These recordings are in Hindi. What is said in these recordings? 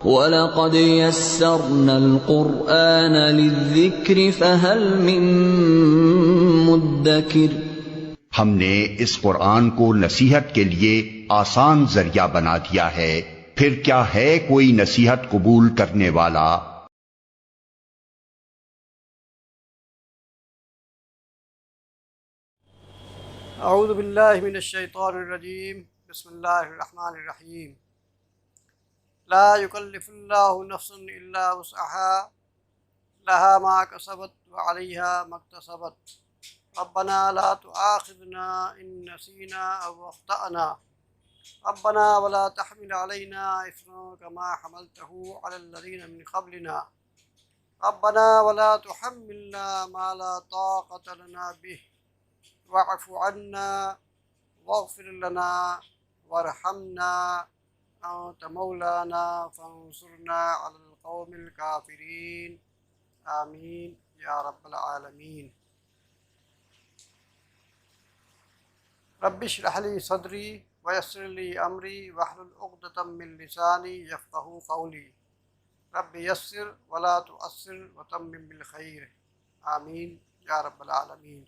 वलक़द यस्सरनल क़ुरआन लिज़्ज़िक्रि फ़हल मिन मुद्दकिर। हमने इस कुरान को नसीहत के लिए आसान जरिया बना दिया है, फिर क्या है कोई नसीहत कबूल करने वाला। अऊज़ु बिल्लाहि मिनश शैतानिर रजीम। बिस्मिल्लाहिर रहमानिर रहीम। ला युकल्लिफुल्लाहु नफ्सन इल्ला वुसअहा लहा मा कसबत व अलैहा मक्तसबत रब्बना ला तुआखिज़ना इन नसीना अव अख्तअना रब्बना वला तहमिल अलैना इस्रन कमा हमलतहु अलल लज़ीना मिन क़ब्लिना रब्बना वला तुहम्मिलना मा ला ताक़त लना बिहि वअफ़ु अन्ना वग़फ़िर लना वरहमना अन्त मौलाना फ़ंसुरना अलल क़ौमिल काफ़िरीन। आमीन या रब्बल आलमीन। रब्बि इश्रह ली सदरी वयस्सिर ली अमरी वहलुल उक़दतम मिन लिसानी यफ़क़हू क़ौली रब्बि यस्सिर वला तुअस्सिर वतम्मिम बिल खैर। आमीन या रब्बल आलमीन।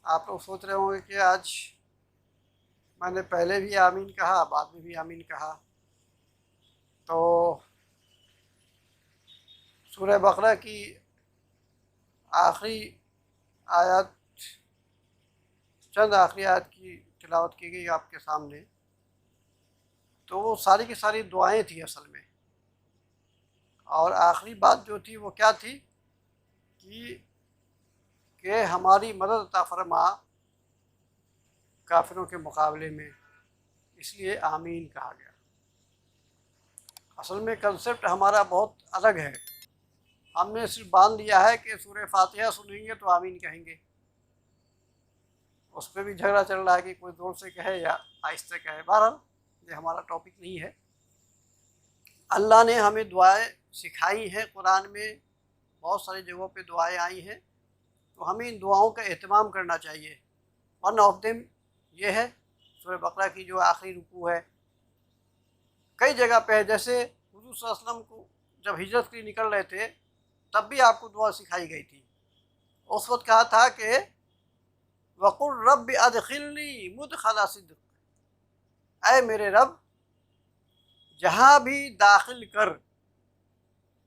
आप लोग सोच रहे होंगे कि आज मैंने पहले भी आमीन कहा, बाद में भी आमीन कहा। तो सूरह बकरा की आखिरी आयत, चंद आखिरी आयत की तिलावत की गई आपके सामने। तो वो सारी की सारी दुआएं थी असल में। और आखिरी बात जो थी वो क्या थी कि हमारी मदद अता फरमा काफिरों के मुकाबले में, इसलिए आमीन कहा गया। असल में कंसेप्ट हमारा बहुत अलग है। हमने सिर्फ बांध लिया है कि सूरह फातिहा सुनेंगे तो आमीन कहेंगे। उस पर भी झगड़ा चल रहा है कि कोई जोर से कहे या आहिस्ते कहे। बहरहाल ये हमारा टॉपिक नहीं है। अल्लाह ने हमें दुआएं सिखाई हैं। कुरान में बहुत सारी जगहों पे दुआएं आई हैं, तो हमें इन दुआओं का एहतमाम करना चाहिए। वन ऑफ देम ये है सूरह बकरा की जो आखिरी रुकू है। कई जगह पे है, जैसे हुज़ूर सल्लल्लाहु अलैहि वसल्लम को जब हिजरत के लिए निकल रहे थे तब भी आपको दुआ सिखाई गई थी। उस वक्त कहा था कि वक़ुल रब्बि अदखिलनी मुदखला सिद्क़, ऐ मेरे रब जहाँ भी दाखिल कर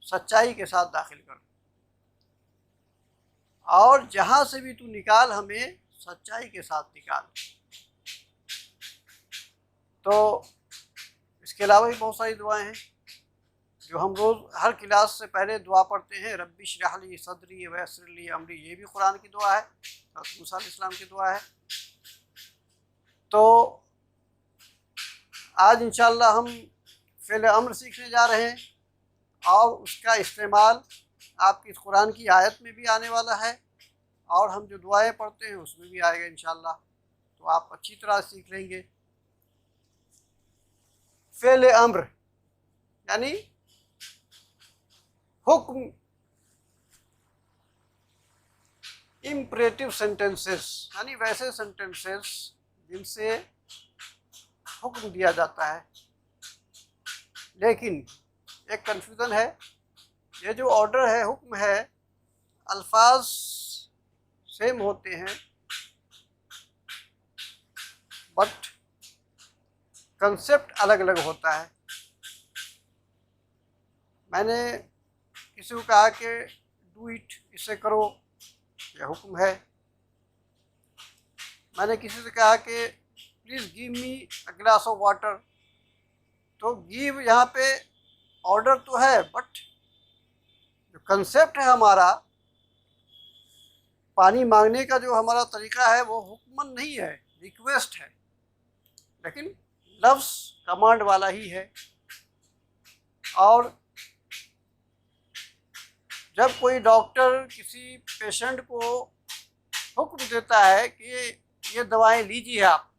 सच्चाई के साथ दाखिल कर, और जहाँ से भी तू निकाल हमें सच्चाई के साथ निकाल। तो इसके अलावा भी बहुत सारी दुआएं हैं जो हम रोज़ हर क्लास से पहले दुआ पढ़ते हैं। रब्बि इश्रह ली सदरी वयस्सिर ली अमरी, ये भी कुरान की दुआ है, हज़रत मूसा अलैहिस्सलाम की दुआ है। तो आज इंशाअल्लाह हम फ़िल अम्र सीखने जा रहे हैं और उसका इस्तेमाल आपकी इस कुरान की आयत में भी आने वाला है, और हम जो दुआएं पढ़ते हैं उसमें भी आएगा इंशाअल्लाह। तो आप अच्छी तरह सीख लेंगे। फ़िल अम्र यानी हुक्म, इम्परेटिव सेंटेंसेस यानी वैसे सेंटेंसेस जिनसे हुक्म दिया जाता है। लेकिन एक कन्फ्यूज़न है, ये जो ऑर्डर है, हुक्म है, अल्फाज सेम होते हैं बट कंसेप्ट अलग अलग होता है। मैंने किसी को कहा कि डू इट, इसे करो, यह हुक्म है। मैंने किसी से कहा कि please give me a glass of water, तो गिव यहाँ पे ऑर्डर तो है बट जो कंसेप्ट है हमारा, पानी मांगने का जो हमारा तरीका है वो हुक्मन नहीं है, रिक्वेस्ट है, लेकिन लफ्ज़ कमांड वाला ही है। और जब कोई डॉक्टर किसी पेशेंट को हुक्म देता है कि ये दवाएं लीजिए आप,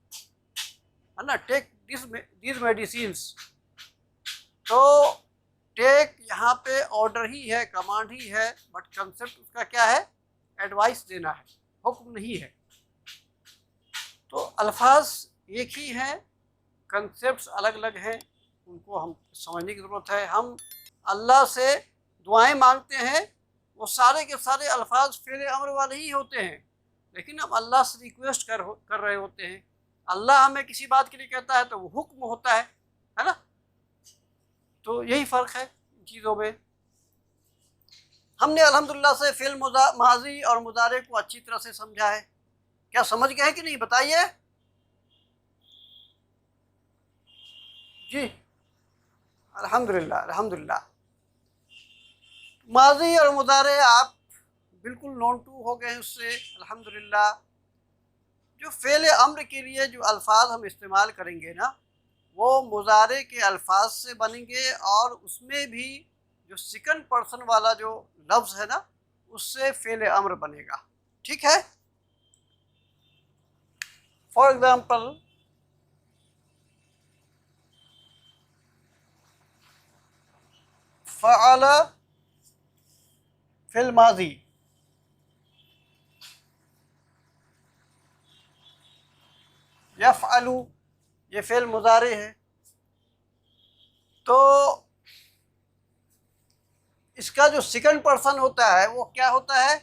है ना, टेक दिस मेडिसिन्स, तो टेक यहाँ पे ऑर्डर ही है, कमांड ही है, बट कंसेप्ट उसका क्या है, एडवाइस देना है, हुक्म नहीं है। तो अल्फाज एक ही हैं, कंसेप्ट्स अलग अलग हैं, उनको हम समझने की ज़रूरत है। हम अल्लाह से दुआएं मांगते हैं, वो सारे के सारे अल्फाज फ़ेल अमर वाले ही होते हैं, लेकिन हम अल्लाह से रिक्वेस्ट कर रहे होते हैं। अल्लाह हमें किसी बात के लिए कहता है तो वो हुक्म होता है ना। तो यही फ़र्क है इन चीज़ों में। हमने अल्हम्दुलिल्लाह से फ़िल माजी और मुजारे को अच्छी तरह से समझा है। क्या समझ गए हैं कि नहीं, बताइए जी। अल्हम्दुलिल्लाह अल्हम्दुलिल्लाह। माजी और मुजारे आप बिल्कुल नॉन टू हो गए हैं उससे, अल्हम्दुलिल्लाह। जो फ़ेल अम्र के लिए जो अल्फाज हम इस्तेमाल करेंगे ना, वो मुजारे के अल्फाज से बनेंगे, और उसमें भी जो सेकंड पर्सन वाला जो लफ्ज़ है ना, उससे फ़ेल अम्र बनेगा। ठीक है। फॉर एग्जाम्पल, फ़अल फ़िल माजी, यफ़अलु ये फ़ेल मुजारे है, तो इसका जो सेकंड पर्सन होता है वो क्या होता है,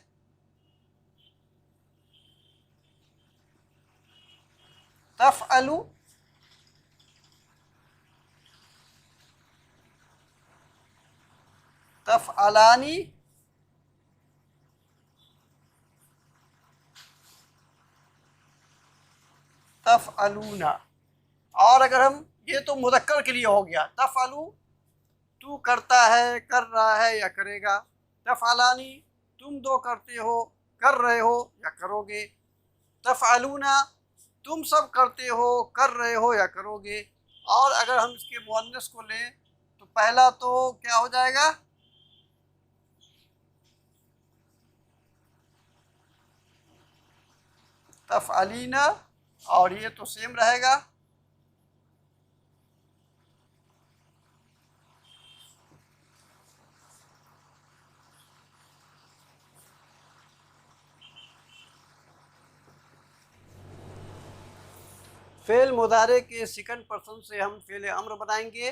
तफ़अलु, तफ़अलानी, तफ़अलूना। और अगर हम, ये तो मुज़क्कर के लिए हो गया, तफ़अलु तू करता है, कर रहा है या करेगा। तफ़अलानी तुम दो करते हो, कर रहे हो या करोगे। तफ़अलूना तुम सब करते हो, कर रहे हो या करोगे। और अगर हम इसके मुअन्नस को लें तो पहला तो क्या हो जाएगा, तफ़अलीना, और ये तो सेम रहेगा। फ़ेल मुदारे के सेकंड पर्सन से हम फ़ेल अम्र बनाएंगे,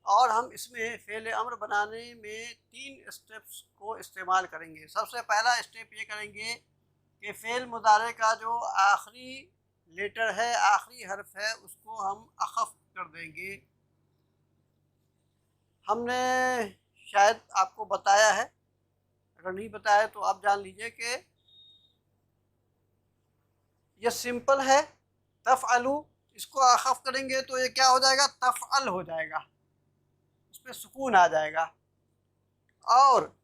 और हम इसमें फ़ेल अम्र बनाने में 3 स्टेप्स को इस्तेमाल करेंगे। सबसे पहला स्टेप ये करेंगे कि फ़ेल मुदारे का जो आखिरी लेटर है, आखिरी हर्फ है, उसको हम अख़फ़ कर देंगे। हमने शायद आपको बताया है, अगर नहीं बताया तो आप जान लीजिए कि ये सिंपल है। तफ़अलु, इसको अख़फ़ करेंगे तो ये क्या हो जाएगा, तफ़अल हो जाएगा, इस पर सुकून आ जाएगा। और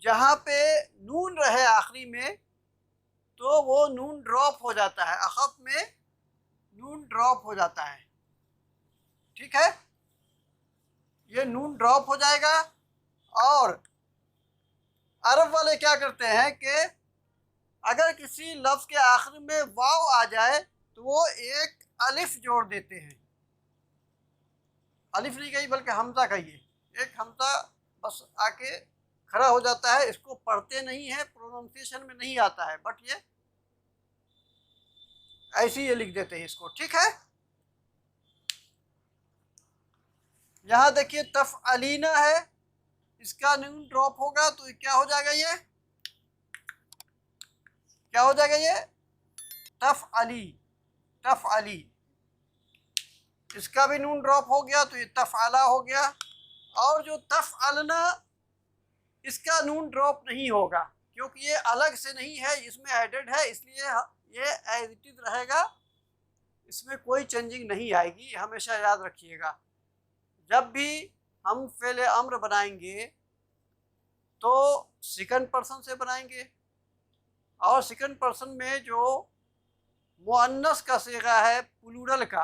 जहाँ पे नून रहे आखिरी में तो वो नून ड्रॉप हो जाता है, अख़फ़ में नून ड्रॉप हो जाता है। ठीक है, ये नून ड्रॉप हो जाएगा। और अरब वाले क्या करते हैं कि अगर किसी लफ्ज़ के आखिर में वाव आ जाए तो वो एक अलिफ जोड़ देते हैं। अलिफ नहीं कही बल्कि हमज़ा कहिए, एक हमज़ा बस आके खड़ा हो जाता है। इसको पढ़ते नहीं है, प्रोनाउंसिएशन में नहीं आता है, बट ये ऐसे ही लिख देते हैं इसको। ठीक है, यहाँ देखिए तफ़अलीना है, इसका नून ड्रॉप होगा तो क्या हो जाएगा, ये क्या हो जाएगा, ये तफ़अली, तफ़अली। इसका भी नून ड्रॉप हो गया तो ये तफ़अला हो गया। और जो तफ़अलना, इसका नून ड्रॉप नहीं होगा क्योंकि ये अलग से नहीं है, इसमें एडेड है, इसलिए ये एज इट इज रहेगा, इसमें कोई चेंजिंग नहीं आएगी। हमेशा याद रखिएगा, जब भी हम फ़ेल अम्र बनाएंगे तो सेकंड पर्सन से बनाएंगे, और सेकंड पर्सन में जो मुअन्नस का सीगा है प्लूरल का,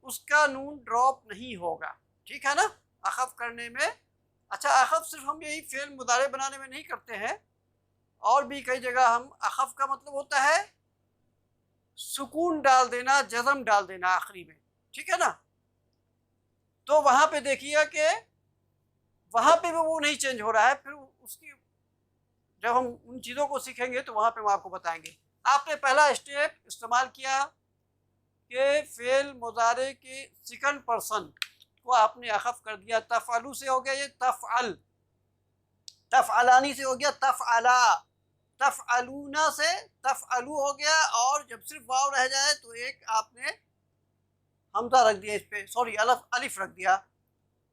उसका नून ड्रॉप नहीं होगा। ठीक है ना, अख़फ़ करने में। अच्छा, अख़फ़ सिर्फ हम यही फ़ेल मुदारे बनाने में नहीं करते हैं, और भी कई जगह हम अख़फ़ का मतलब होता है सुकून डाल देना, जज़म डाल देना आखिरी में। ठीक है ना, तो वहाँ पे देखिए कि वहाँ पे भी वो नहीं चेंज हो रहा है। फिर उसकी जब हम उन चीज़ों को सीखेंगे तो वहाँ पे हम आपको बताएंगे। आपने पहला स्टेप इस्तेमाल किया कि फ़ेल मुज़ारे के सेकंड पर्सन को आपने अखफ़ कर दिया। तफ़अलू से हो गया ये तफ़अल, तफ़अलानी से हो गया तफ़अला, तफ़अलूना से तफ़अलू हो गया, और जब सिर्फ वाव रह जाए तो एक आपने हमज़ा रख दिया, इस पे सॉरी अलिफ रख दिया।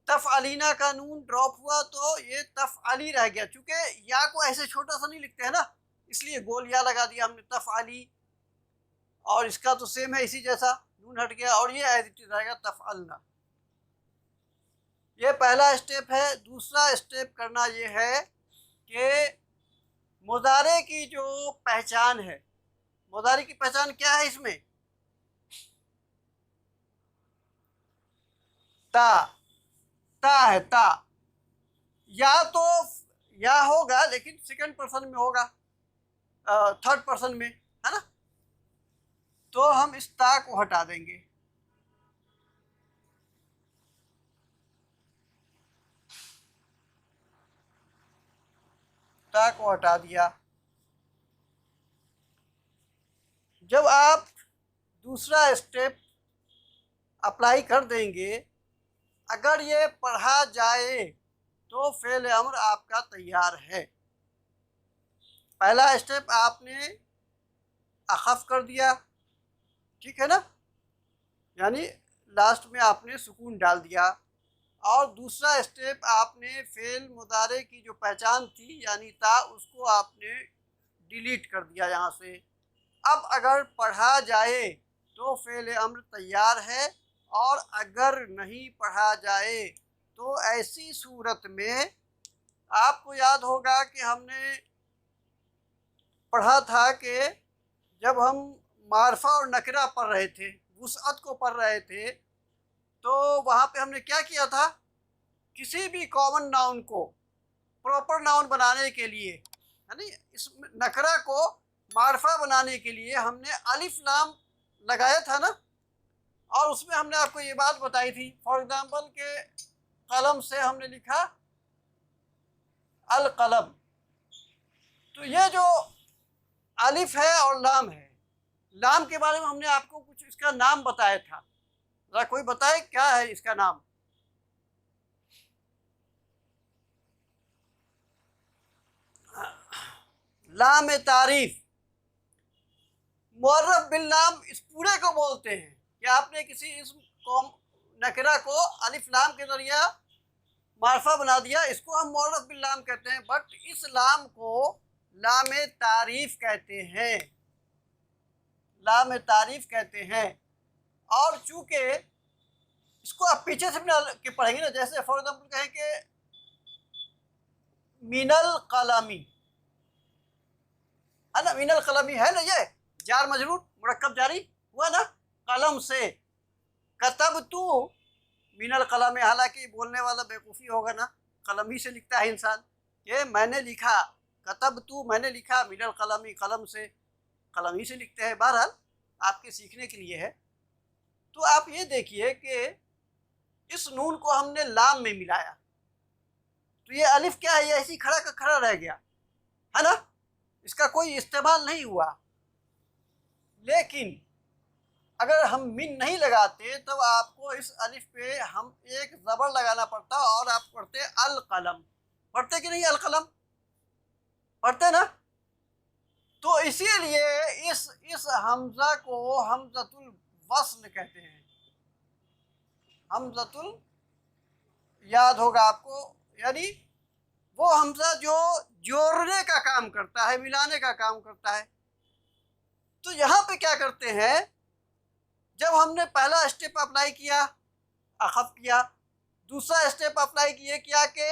तफ़अलीना का नून ड्रॉप हुआ तो ये तफ़अली रह गया। चूँकि या को ऐसे छोटा सा नहीं लिखते हैं ना, इसलिए गोल या लगा दिया हमने तफ़अली, और इसका तो सेम है इसी जैसा, नून हट गया और ये एज इट इज़ रहेगा तफ़अलना। ये पहला स्टेप है। दूसरा स्टेप करना ये है कि मुज़ारे की जो पहचान है, मुज़ारे की पहचान क्या है इसमें? ता, ता है ता। या तो या होगा लेकिन सेकंड पर्सन में होगा, थर्ड पर्सन में, है ना? तो हम इस ता को हटा देंगे। ता को हटा दिया। जब आप दूसरा स्टेप अप्लाई कर देंगे, अगर ये पढ़ा जाए तो फ़ेल अम्र आपका तैयार है। पहला स्टेप आपने अखफ़ कर दिया, ठीक है ना, यानी लास्ट में आपने सुकून डाल दिया। और दूसरा स्टेप आपने फ़ेल मुज़ारे की जो पहचान थी यानी ता, उसको आपने डिलीट कर दिया यहाँ से। अब अगर पढ़ा जाए तो फ़ेल अम्र तैयार है, और अगर नहीं पढ़ा जाए तो ऐसी सूरत में आपको याद होगा कि हमने पढ़ा था कि जब हम मारफा और नकरा पढ़ रहे थे, वुसअत को पढ़ रहे थे, तो वहाँ पे हमने क्या किया था? किसी भी कॉमन नाउन को प्रॉपर नाउन बनाने के लिए, यानी इस नकरा को मारफा बनाने के लिए हमने अलिफ लाम लगाया था ना, और उसमें हमने आपको ये बात बताई थी। फॉर एग्जांपल के कलम से हमने लिखा अल कलम, तो ये जो अलिफ है और लाम है, लाम के बारे में हमने आपको कुछ इसका नाम बताया था। जरा कोई बताए क्या है इसका नाम? लाम तारीफ, मुअर्रफ बिल लाम, इस पूरे को बोलते हैं कि आपने किसी इस नकरा को अलिफ लाम के जरिए मारफा बना दिया, इसको हम मुअर्रफ बिल लाम कहते हैं। बट इस लाम को लाम तारीफ कहते हैं, लाम तारीफ कहते हैं। और चूँकि इसको आप पीछे से भी पढ़ेंगे ना, जैसे फॉर एग्जाम्पल कहें कि मिनल कलमी, है ना, मिनल कलमी है ना, ये जार मजरूर मुरक्कब जारी हुआ ना, कलम से। कतब तू मिनल कलम, हालांकि बोलने वाला बेवकूफ़ी होगा ना, कलम ही से लिखता है इंसान, कि मैंने लिखा, कतब तू मैंने लिखा, मिनल कलमी कलम से, कलम ही से लिखते हैं। बहरहाल आपके सीखने के लिए है। तो आप ये देखिए कि इस नून को हमने लाम में मिलाया, तो ये अलिफ क्या है? ये ऐसी खड़ा का खड़ा रह गया, है ना, इसका कोई इस्तेमाल नहीं हुआ। लेकिन अगर हम मिन नहीं लगाते तब आपको इस अलिफ पे हम एक ज़बर लगाना पड़ता, और आप पढ़ते अल कलम। पढ़ते कि नहीं? अल कलम पढ़ते ना। तो इसीलिए इस हमज़ा को हमज़तुल वस्ल कहते हैं। हमज़तुल, याद होगा आपको, यानी वो हमज़ा जो जोड़ने का काम करता है, मिलाने का काम करता है। तो यहाँ पे क्या करते हैं, जब हमने पहला स्टेप अप्लाई किया, अखफ़ किया, दूसरा स्टेप अप्लाई किया कि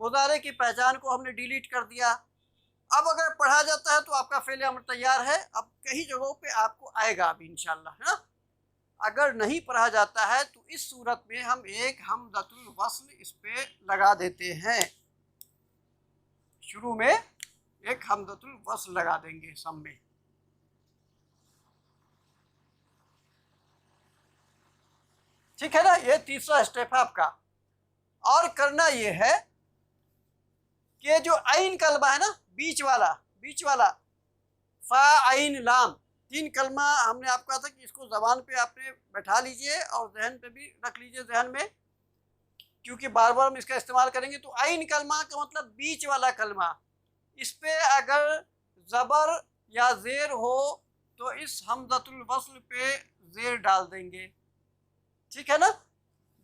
मुज़ारे की पहचान को हमने डिलीट कर दिया। अब अगर पढ़ा जाता है तो आपका फ़ेल अम्र तैयार है। अब कई जगहों पे आपको आएगा अभी इंशाल्लाह, है ना। अगर नहीं पढ़ा जाता है तो इस सूरत में हम एक हमज़तुल वस्ल इस पे लगा देते हैं। शुरू में एक हमज़तुल वस्ल लगा देंगे सम में। ठीक है ना, ये तीसरा स्टेप है आपका। और करना ये है कि जो आइन कलमा है ना, बीच वाला फा आइन लाम, तीन कलमा हमने आपको कहा था कि इसको ज़बान पे आपने बैठा लीजिए और जहन पे भी रख लीजिए जहन में, क्योंकि बार बार हम इसका इस्तेमाल करेंगे। तो आइन कलमा का मतलब बीच वाला कलमा, इस पे अगर ज़बर या ज़ेर हो तो इस हमज़तुल वस्ल पे ज़ेर डाल देंगे, ठीक है ना।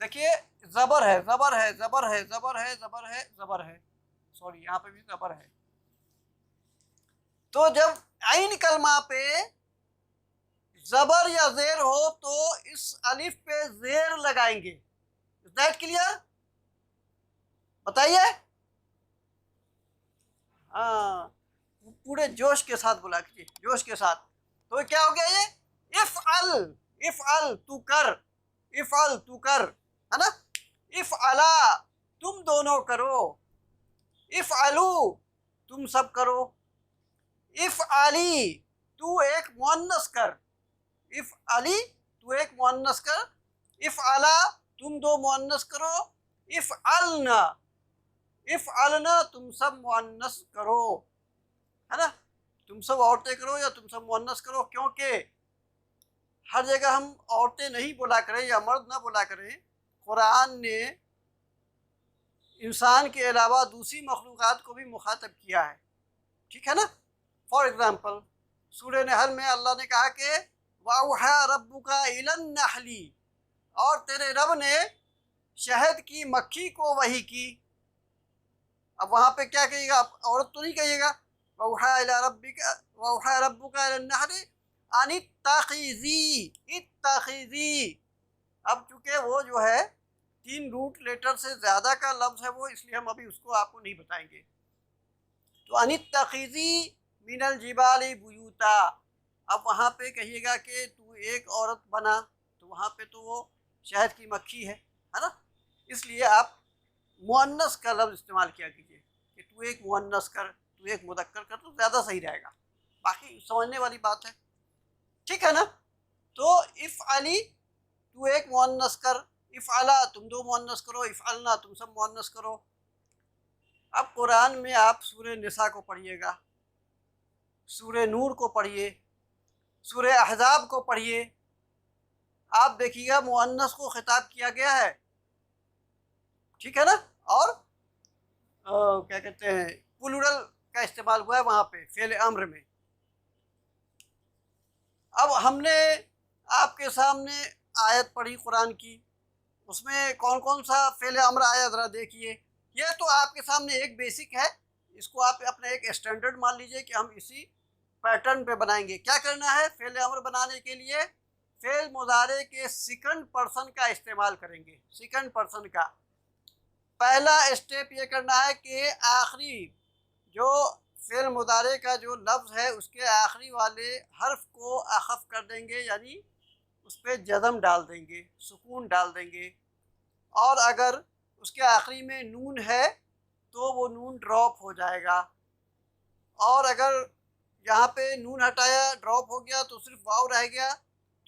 देखिए ज़बर है, ज़बर है, ज़बर है, ज़बर है, ज़बर है, ज़बर है, सॉरी यहाँ पे भी ज़बर है। तो जब आइन कलमा पे ज़बर या ज़ेर हो तो इस अलिफ पे ज़ेर लगाएंगे। Is that clear? बताइए। हाँ, पूरे जोश के साथ बोला कीजिए, जोश के साथ। तो क्या हो गया ये? इफ अल, इफ अल तू कर, इफ अल तू कर, है ना। इफ अला तुम दोनों करो, इफ अलू तुम सब करो, इफ अली तू एक मुअन्नस कर, इफ अली तू एक मुअन्नस कर, इफ अला तुम दो मुअन्नस करो, इफ अलना, इफ अलना तुम सब मुअन्नस करो, है ना। तुम सब औरतें करो या तुम सब मुअन्नस करो, क्योंकि हर जगह हम औरतें नहीं बोला करें या मर्द ना बोला करें। कुरान ने इंसान के अलावा दूसरी मखलूक़ात को भी मुखातब किया है, ठीक है ना। फॉर एग्ज़ाम्पल सूरह नहल में अल्लाह ने कहा कि वाउहा रब्बुका इलन नहली, और तेरे रब ने शहद की मक्खी को वही की। अब वहाँ पे क्या कहिएगा, औरत तो नहीं कहिएगा। वाउहा इला रब्बिका, वाउहा रब्बुका इलन नहली अनित्तखिज़ी, इत्तखिज़ी। अब चूँकि वो जो है 3 रूट लेटर से ज़्यादा का लफ्ज़ है वो, इसलिए हम अभी उसको आपको नहीं बताएंगे। तो अनित्तखिज़ी मिनल जिबाली बुयूता, अब वहाँ पे कहिएगा कि तू एक औरत बना, तो वहाँ पे तो वो शहद की मक्खी है ना। इसलिए आप मुअन्नस का लफ्ज़ इस्तेमाल किया कीजिए कि तू एक मुअन्नस कर, तू एक मुदक्कर कर, तो ज़्यादा सही रहेगा। बाकी समझने वाली बात है, ठीक है ना। तो इफ़ अली तू एक मुअन्नस कर, इफ़ अला तुम दो मुअन्नस करो, इफ़ अलना तुम सब मुअन्नस करो। अब कुरान में आप सूरह निसा को पढ़िएगा, सूरह नूर को पढ़िए, सूरह अहज़ाब को पढ़िए, आप देखिएगा मुअन्नस को खिताब किया गया है, ठीक है ना। और क्या कहते हैं, प्लूरल का इस्तेमाल हुआ है वहाँ पे फ़ेल अम्र में। अब हमने आपके सामने आयत पढ़ी कुरान की, उसमें कौन कौन सा फ़ेल अम्र आया ज़रा देखिए। ये तो आपके सामने एक बेसिक है, इसको आप अपना एक स्टैंडर्ड मान लीजिए कि हम इसी पैटर्न पे बनाएंगे। क्या करना है, फ़ेल अम्र बनाने के लिए फ़ेल मुज़ारे के सेकंड पर्सन का इस्तेमाल करेंगे। सेकंड पर्सन का पहला स्टेप ये करना है कि आखिरी जो फ़ेल मुज़ारे का जो लफ्ज़ है उसके आखिरी वाले हर्फ को अख़फ़ कर देंगे, यानी उस पर जज़म डाल देंगे, सुकून डाल देंगे। और अगर उसके आखिरी में नून है तो वो नून ड्रॉप हो जाएगा, और अगर यहाँ पे नून हटाया ड्रॉप हो गया तो सिर्फ वाव रह गया,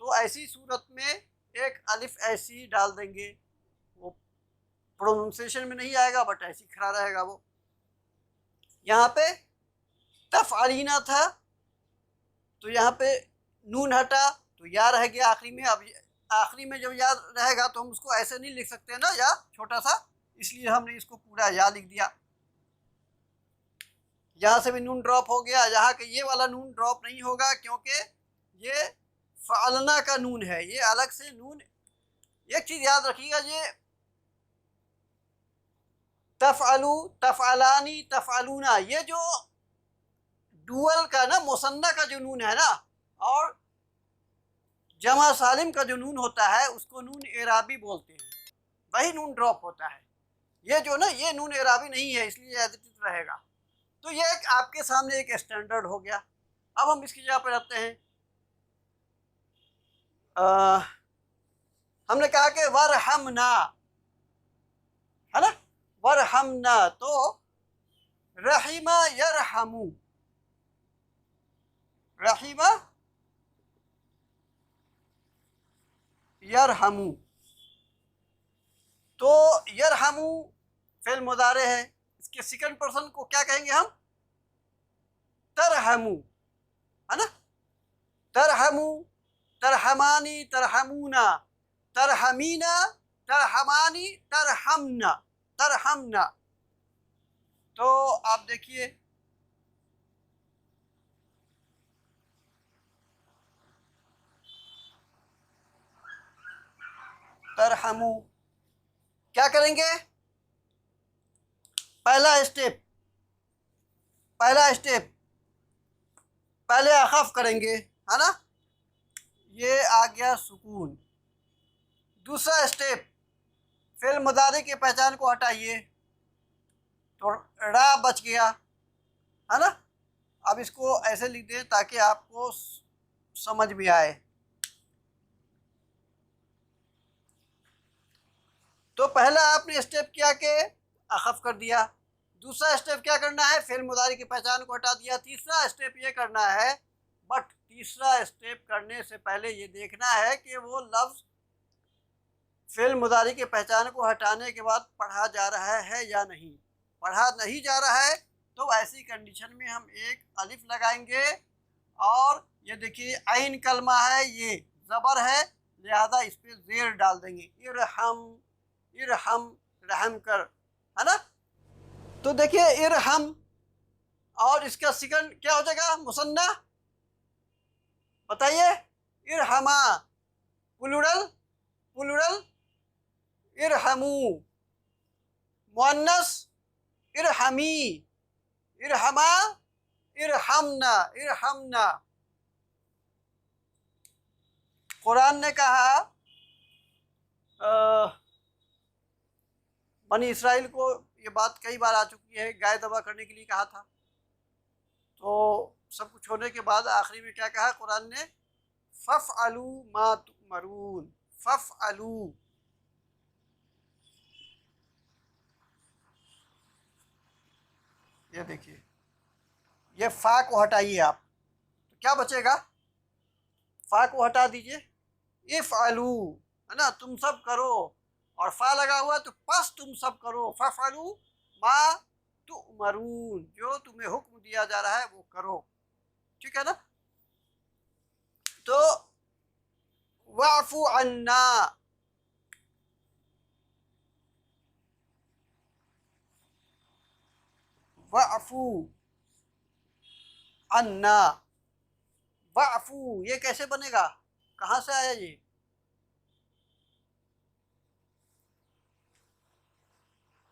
तो ऐसी सूरत में एक अलिफ ऐसी डाल देंगे। वो प्रोनाउंसिएशन में नहीं आएगा बट ऐसी खड़ा रहेगा वो। यहाँ पे तफ़अलीना था तो यहाँ पे नून हटा तो या रह गया आखिरी में। अब आखिरी में जब या रहेगा तो हम उसको ऐसे नहीं लिख सकते ना, या छोटा सा, इसलिए हमने इसको पूरा या लिख दिया। यहाँ से भी नून ड्रॉप हो गया, यहाँ के ये वाला नून ड्रॉप नहीं होगा क्योंकि ये फ़अलना का नून है, ये अलग से नून। एक चीज़ याद रखिएगा, ये तफ़अलू, तफ़अलानी, तफ़अलूना, ये जो डुअल का ना, मुसन्ना का जो नून है ना, और जमा सालिम का जो नून होता है उसको नून एराबी बोलते हैं, वही नून ड्रॉप होता है। ये जो ना, ये नून एराबी नहीं है, इसलिए एज इट इज रहेगा। तो ये एक आपके सामने एक स्टैंडर्ड हो गया। अब हम इसकी जगह पर रखते हैं, हमने कहा कि वरहमना, है ना, वरहमना, तो रहीमा यरहमू, रहीमा यरहमू, तो यरहमू फ़ेल मुज़ारे है, इसके सेकंड पर्सन को क्या कहेंगे हम, तरहमू, है ना। तरहमू, तरहमानी, तरहमूना, तरहमीना, तरहमानी, तरहमना, तरहमना। तो आप देखिए तरहमू क्या करेंगे? पहला स्टेप, पहला स्टेप पहले अखफ करेंगे, है ना, ये आ गया सुकून। दूसरा स्टेप, फिर मुदारी की पहचान को हटाइए तो रा बच गया, है ना। अब इसको ऐसे लिख दें ताकि आपको समझ में आए। तो पहला आपने स्टेप क्या के अखफ कर दिया। दूसरा स्टेप क्या करना है? फिर मुदारी की पहचान को हटा दिया। तीसरा स्टेप ये करना है, बट तीसरा स्टेप करने से पहले ये देखना है कि वो लफ्ज़ फिर मुदारी की पहचान को हटाने के बाद पढ़ा जा रहा है या नहीं। पढ़ा नहीं जा रहा है तो ऐसी कंडीशन में हम एक अलिफ लगाएंगे, और ये देखिए आइन कलमा है, ये ज़बर है, लिहाजा इस पर ज़ेर डाल देंगे। इरहम, इरहम, रहम कर, है ना। तो देखिए इरहम, और इसका सिकन क्या हो जाएगा? मुसन्ना। बताइए, इरहमा प्लूरल, प्लूरल इरहमू, मुअन्नस इरहमी, इरहमा, इरहमना, इरहमना। कुरान ने कहा बनी इसराइल को, ये बात कई बार आ चुकी है, गाय दबा करने के लिए कहा था। तो सब कुछ होने के बाद आखिरी में क्या कहा कुरान ने? फफ़अलू मा तुमरून, फफ़अलू। ये देखिए, ये फ़ा को हटाइए आप, तो क्या बचेगा? फ़ा को हटा दीजिए, इफ़अलू, है ना, तुम सब करो, और फ़ा लगा हुआ तो बस तुम सब करो। फ़फ़अलू मा तुमरून, जो तुम्हें हुक्म दिया जा रहा है वो करो, ठीक है ना। तो वाफ़ु अन्ना, वाफ़ु अन्ना, वाफ़ु ये कैसे बनेगा? कहाँ से आया ये?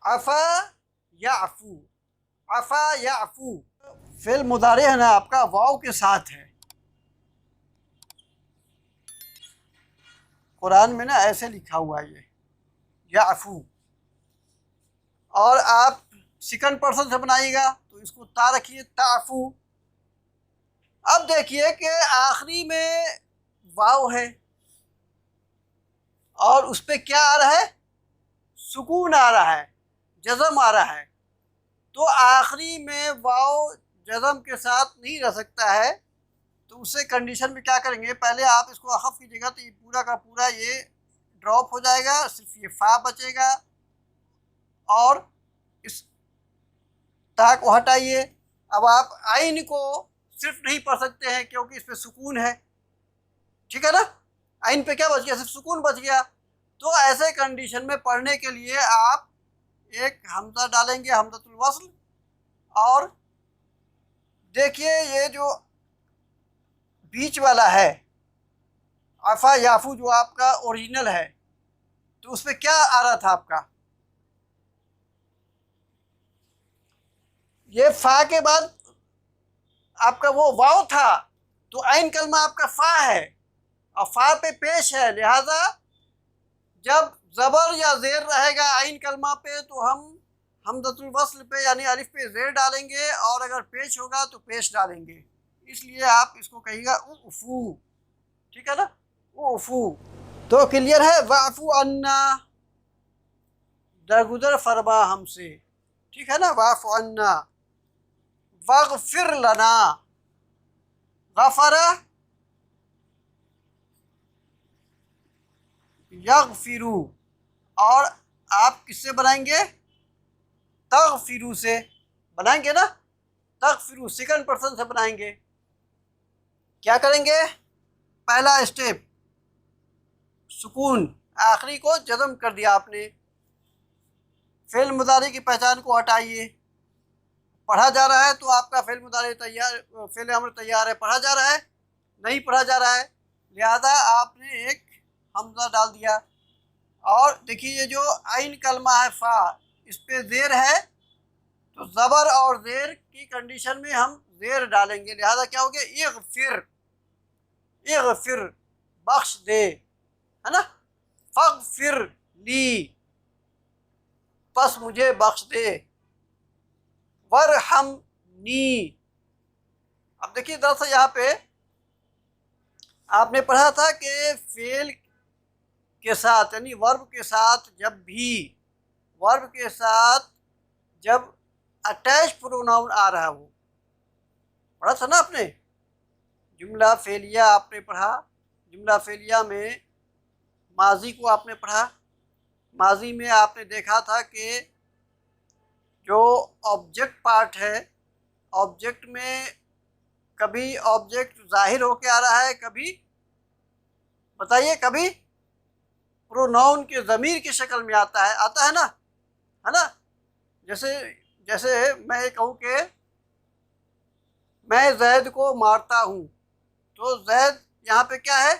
अफ़ा याफ़ू, अफ़ा याफ़ू। फिल मुदारे है ना आपका, वाव के साथ है। कुरान में ना ऐसे लिखा हुआ है ये याफ़ू, और आप सेकंड पर्सन से बनाइएगा तो इसको ता रखिए, ताफ़ू। अब देखिए कि आखिरी में वाव है और उस पर क्या आ रहा है? सुकून आ रहा है, जज़म आ रहा है। तो आखिरी में वाव जज़म के साथ नहीं रह सकता है, तो उससे कंडीशन में क्या करेंगे? पहले आप इसको अखफ़ कीजिएगा तो ये पूरा का पूरा ये ड्रॉप हो जाएगा, सिर्फ ये फ़ा बचेगा, और इस ता को हटाइए। अब आप आइन को सिर्फ नहीं पढ़ सकते हैं क्योंकि इस पर सुकून है, ठीक है ना। आइन पे क्या बच गया? सिर्फ सुकून बच गया। तो ऐसे कंडीशन में पढ़ने के लिए आप एक हमज़ा डालेंगे, हमज़तुल वस्ल, और देखिए ये जो बीच वाला है अफ़ा याफ़ू जो आपका ओरिजिनल है, तो उस पर क्या आ रहा था आपका? ये फ़ा के बाद आपका वो वाव था, तो आइन कलमा आपका फ़ा है और फ़ा पे पेश है, लिहाजा जब ज़बर या ज़ेर रहेगा आइन कलमा पे तो हम हमज़तुल वस्ल पे यानी अलिफ पे ज़ेर डालेंगे, और अगर पेश होगा तो पेश डालेंगे। इसलिए आप इसको कहिएगा उफ़ू, ठीक है ना, उफ़ू। तो क्लियर है? वाफ़ू अन्ना, दरगुदर फरमा हमसे, ठीक है ना। वाफ़ू अन्ना, वग़फ़िर लना, गफ़रा यग़फ़िरु, और आप किससे बनाएंगे? तग़फ़िरु से बनाएंगे ना, तग़फ़िरु सेकंड पर्सन से बनाएंगे। क्या करेंगे? पहला स्टेप सुकून, आखिरी को जज़म कर दिया आपने। फ़िल मुदारी की पहचान को हटाइए। पढ़ा जा रहा है तो आपका फ़िल मुदारी तैयार, फ़िल अमर तैयार है। पढ़ा जा रहा है, नहीं पढ़ा जा रहा है, लिहाजा आपने एक हमज़ा डाल दिया। और देखिए ये जो आइन कलमा है फ़ा, इस पे ज़ेर है तो ज़बर और ज़ेर की कंडीशन में हम ज़ेर डालेंगे, लिहाजा क्या हो गया, इग़फ़िर, इग़फ़िर बख्श दे, है ना। फ़ग़फ़िर ली, बस मुझे बख्श दे। वरहमनी, अब देखिए दरअसल यहाँ पे आपने पढ़ा था कि फ़ेल के साथ यानी वर्ब के साथ जब भी, वर्ब के साथ जब अटैच प्रोनाउन आ रहा हो, पढ़ा था ना आपने। जुमला फ़ेलिया आपने पढ़ा, जुमला फ़ेलिया में माजी को आपने पढ़ा। माजी में आपने देखा था कि जो ऑब्जेक्ट पार्ट है, ऑब्जेक्ट में कभी ऑब्जेक्ट ज़ाहिर होके आ रहा है, कभी बताइए, कभी प्रोनाउन के ज़मीर की शक्ल में आता है ना, है ना। जैसे जैसे मैं कहूँ कि मैं जैद को मारता हूँ, तो जैद यहाँ पे क्या है,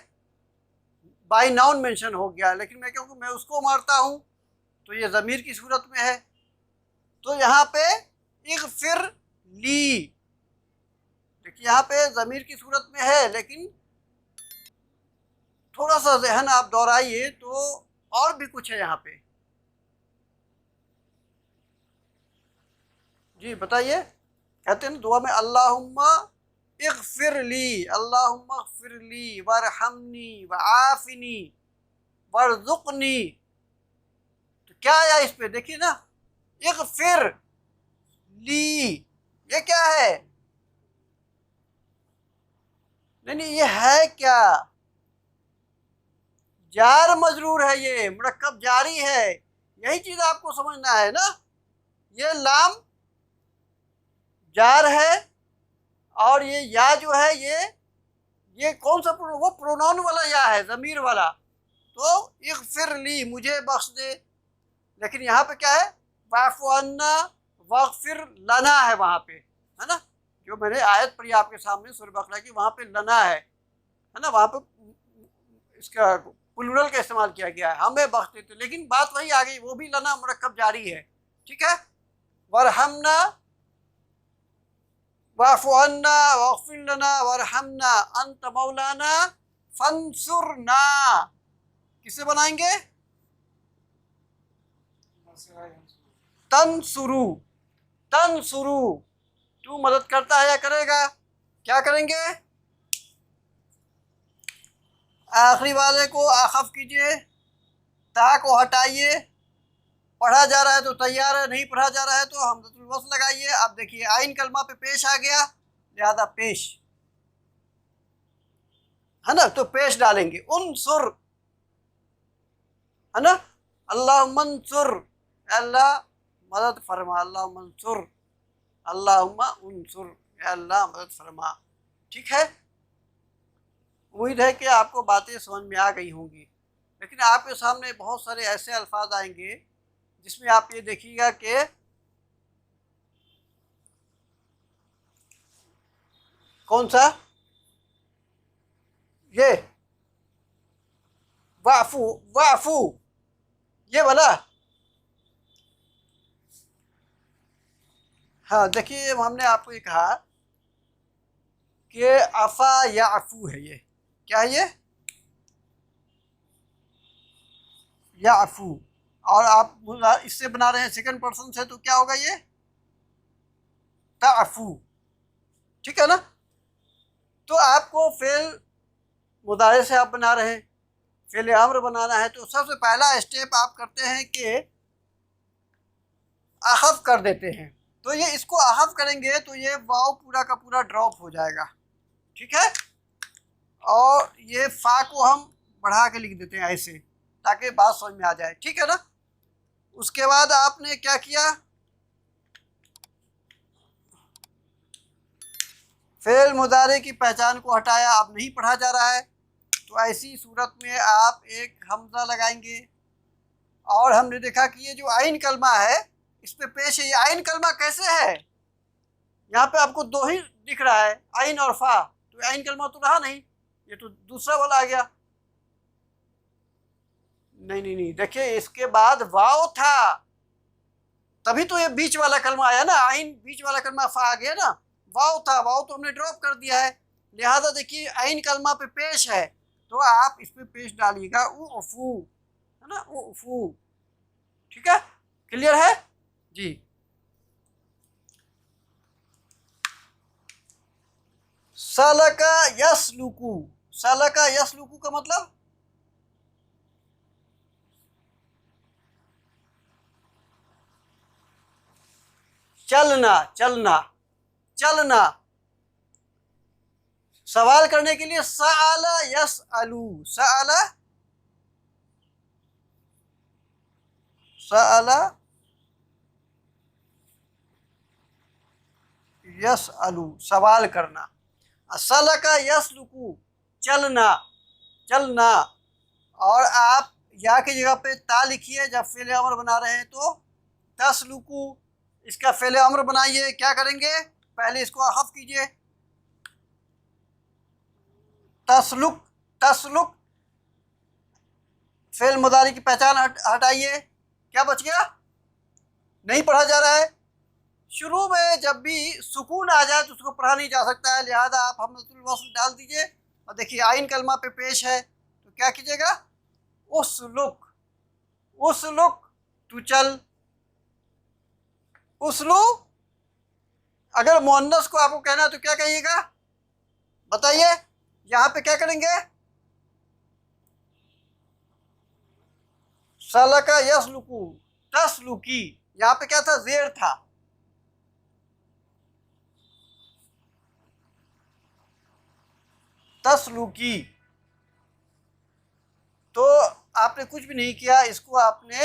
बाय नाउन मेंशन हो गया, लेकिन मैं कहूँ मैं उसको मारता हूँ तो ये ज़मीर की सूरत में है। तो यहाँ पे इग़फ़िर ली, देखिए यहाँ पे ज़मीर की सूरत में है, लेकिन थोड़ा सा ज़हन आप दोहराइए तो और भी कुछ है यहाँ पे। जी बताइए, कहते हैं ना दुआ में अल्लाहुम्मा इग़फ़िर ली, अल्लाहुम्मा इग़फ़िर ली वरहमनी वआफ़िनी वरज़ुक़नी। तो क्या आया इस पे, देखिए ना, इग़फ़िर ली, ये क्या है, नहीं ये है क्या, जार मजरूर है, ये मुरक्कब जारी है, यही चीज़ आपको समझना है ना। ये लाम जार है और ये या जो है ये कौन सा वो प्रोनाउन वाला या है, ज़मीर वाला। तो इग़फ़िर ली, मुझे बख्श दे, लेकिन यहाँ पे क्या है, वाफ़ु अन्ना वग़फ़िर लना है वहाँ पे, है ना। जो मैंने आयत पढ़ी आपके सामने सूरह बकरा की, वहाँ पे लना है ना, वहाँ पे इसका प्लूरल का इस्तेमाल किया गया है, हमें बख्श देते, लेकिन बात वही आ गई, वो भी लना मुरक्कब जारी है, ठीक है। वरहमना वाफ़ु अन्ना वग़फ़िर लना वरहमना अंत मौलाना फंसुरना, किसे बनाएंगे, तंसुरु, तंसुरु, तू मदद करता है या करेगा, क्या करेंगे, आखिरी वाले को आखफ कीजिए, ता को हटाइए। पढ़ा जा रहा है तो तैयार है, नहीं पढ़ा जा रहा है तो हमज़तुल वस्ल लगाइए। आप देखिए आइन कलमा पे पेश आ गया, लिहाजा पेश, है ना, तो पेश डालेंगे उनसुर, है ना। अल्लाह मंसुर, अल्लाह मदद फरमा, अल्लाह मंसुर, अल्लाहुम्मा उनसुर, अल्लाह मदद फरमा, ठीक है। उम्मीद है कि आपको बातें समझ में आ गई होंगी, लेकिन आपके सामने बहुत सारे ऐसे अल्फाज आएंगे जिसमें आप ये देखिएगा कि कौन सा, ये वाफू, वाफू, ये वाला, हाँ देखिए हमने आपको ये कहा कि अफ़ा या अफू है, ये क्या है, ये या अफू, और आप इससे बना रहे हैं सेकंड पर्सन से, तो क्या होगा, ये ताफू, ठीक है ना। तो आपको फेल मुदारे से आप बना रहे हैं, फेल अम्र बनाना है, तो सबसे पहला स्टेप आप करते हैं कि अहफ़ कर देते हैं। तो ये इसको अहफ़ करेंगे तो ये वाव पूरा का पूरा ड्रॉप हो जाएगा, ठीक है। और ये फ़ा को हम बढ़ा के लिख देते हैं ऐसे, ताकि बात समझ में आ जाए, ठीक है ना। उसके बाद आपने क्या किया, फेल मुदारे की पहचान को हटाया, अब नहीं पढ़ा जा रहा है, तो ऐसी सूरत में आप एक हमजा लगाएंगे। और हमने देखा कि ये जो आइन कलमा है इस पे पेश है। ये आइन कलमा कैसे है? यहाँ पे आपको दो ही दिख रहा है, आइन और फा, तो आइन कलमा तो रहा नहीं, ये तो दूसरा वाला आ गया। नहीं नहीं नहीं, देखिए इसके बाद वाव था, तभी तो ये बीच वाला कलमा आया ना, आइन बीच वाला कलमा फा आ गया ना। वाव था, वाव तो हमने ड्रॉप कर दिया है, लिहाजा देखिए आइन कलमा पे पेश है तो आप इस पे पेश डालिएगा उफू, है ना, उफू। ठीक है, क्लियर है जी। सलका यसलुकू, सलका यसलुकू का मतलब चलना, चलना, चलना। सवाल करने के लिए सआला यसअलू, सआला, सआला यसअलू, सवाल करना। सलका यसलुकू, चलना, चलना। और आप या की जगह पे ता लिखिए जब फेले अमर बना रहे हैं तो तसलुकू, इसका फेले अमर बनाइए। क्या करेंगे, पहले इसको हफ कीजिए, तसलुक, तसलुक। फेल मुदारी की पहचान हटाइए, क्या बच गया, नहीं पढ़ा जा रहा है। शुरू में जब भी सुकून आ जाए तो उसको पढ़ा नहीं जा सकता है, लिहाजा आप हमजतुल वस्ल डाल दीजिए। और देखिए आइन कलमा पे पेश है तो क्या कीजिएगा, उसलुक, उसलुक, तू चल, उसलू। अगर मुअन्नस को आपको कहना है तो क्या कहिएगा, बताइए। यहाँ पे क्या करेंगे, सलका यसलुकू, तसलुकी। यहाँ पे क्या था, जेर था, तसलुकी। तो आपने कुछ भी नहीं किया, इसको आपने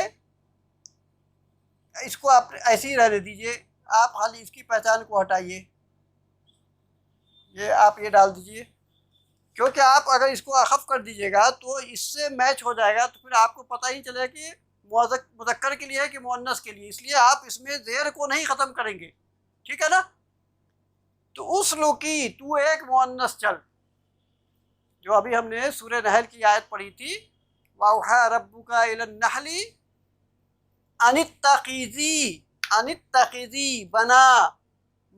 ऐसे ही रहने दीजिए। आप खाली इसकी पहचान को हटाइए, ये आप ये डाल दीजिए, क्योंकि आप अगर इसको अखफ कर दीजिएगा तो इससे मैच हो जाएगा, तो फिर आपको पता ही चलेगा कि मुज़क्कर के लिए है कि मुअन्नस के लिए। इसलिए आप इसमें ज़ेर को नहीं ख़त्म करेंगे, ठीक है ना। तो उसलुकी, तू एक मुअन्नस चल, जो अभी हमने सूरह नहल की आयत पढ़ी थी, वौहा रब्बुका इलन नहली अनित्तखिज़ी, अनित्तखिज़ी, बना,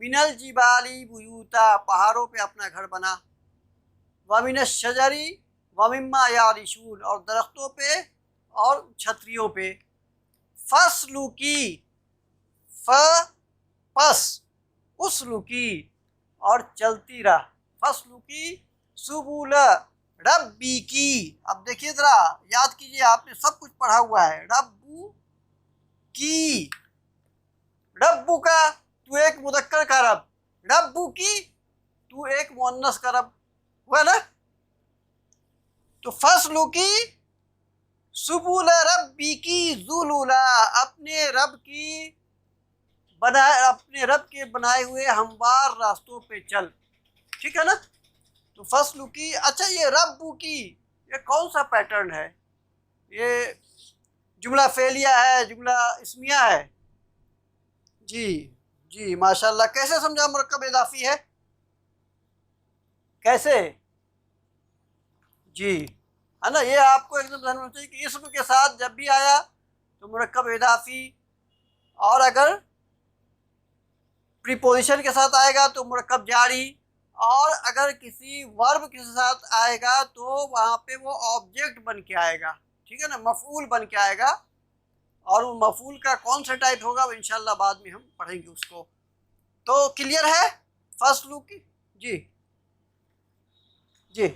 मिनल जिबाली बुयूता, पहाड़ों पे अपना घर बना, वमिनश शजरी वमिम्मा यारिशून, और दरख्तों पे और छतरियों पे। फसलुकी, फ पस, उसलुकी, और चलती रह, फसलुकी सुबुल रब्बी की। अब देखिए जरा, याद कीजिए, आपने सब कुछ पढ़ा हुआ है। रब्बू की, रब्बू का तू एक मुदक्कर का रब, रब्बू की तू एक मुअन्नस का रब हुआ ना। तो फसलुकी सुबुल रब्बी की जुलूला, अपने रब की बनाए, अपने रब के बनाए हुए हमवार रास्तों पे चल, ठीक है ना। तो फसलुकी, अच्छा ये रब्बू की ये कौन सा पैटर्न है, ये जुमला फेलिया है, जुमला इस्मिया है? जी जी माशाल्लाह। कैसे समझा मुरक्कब इजाफी है, कैसे? जी, है ना, ये आपको एकदम ध्यान रखना चाहिए कि इसम के साथ जब भी आया तो मुरक्कब इजाफी, और अगर प्रीपोजिशन के साथ आएगा तो मुरक्कब जारी, और अगर किसी वर्ब के साथ आएगा तो वहाँ पे वो ऑब्जेक्ट बन के आएगा, ठीक है ना, मफूल बन के आएगा। और वो मफूल का कौन सा टाइप होगा वो इंशाल्लाह बाद में हम पढ़ेंगे उसको। तो क्लियर है फसलू की? जी जी,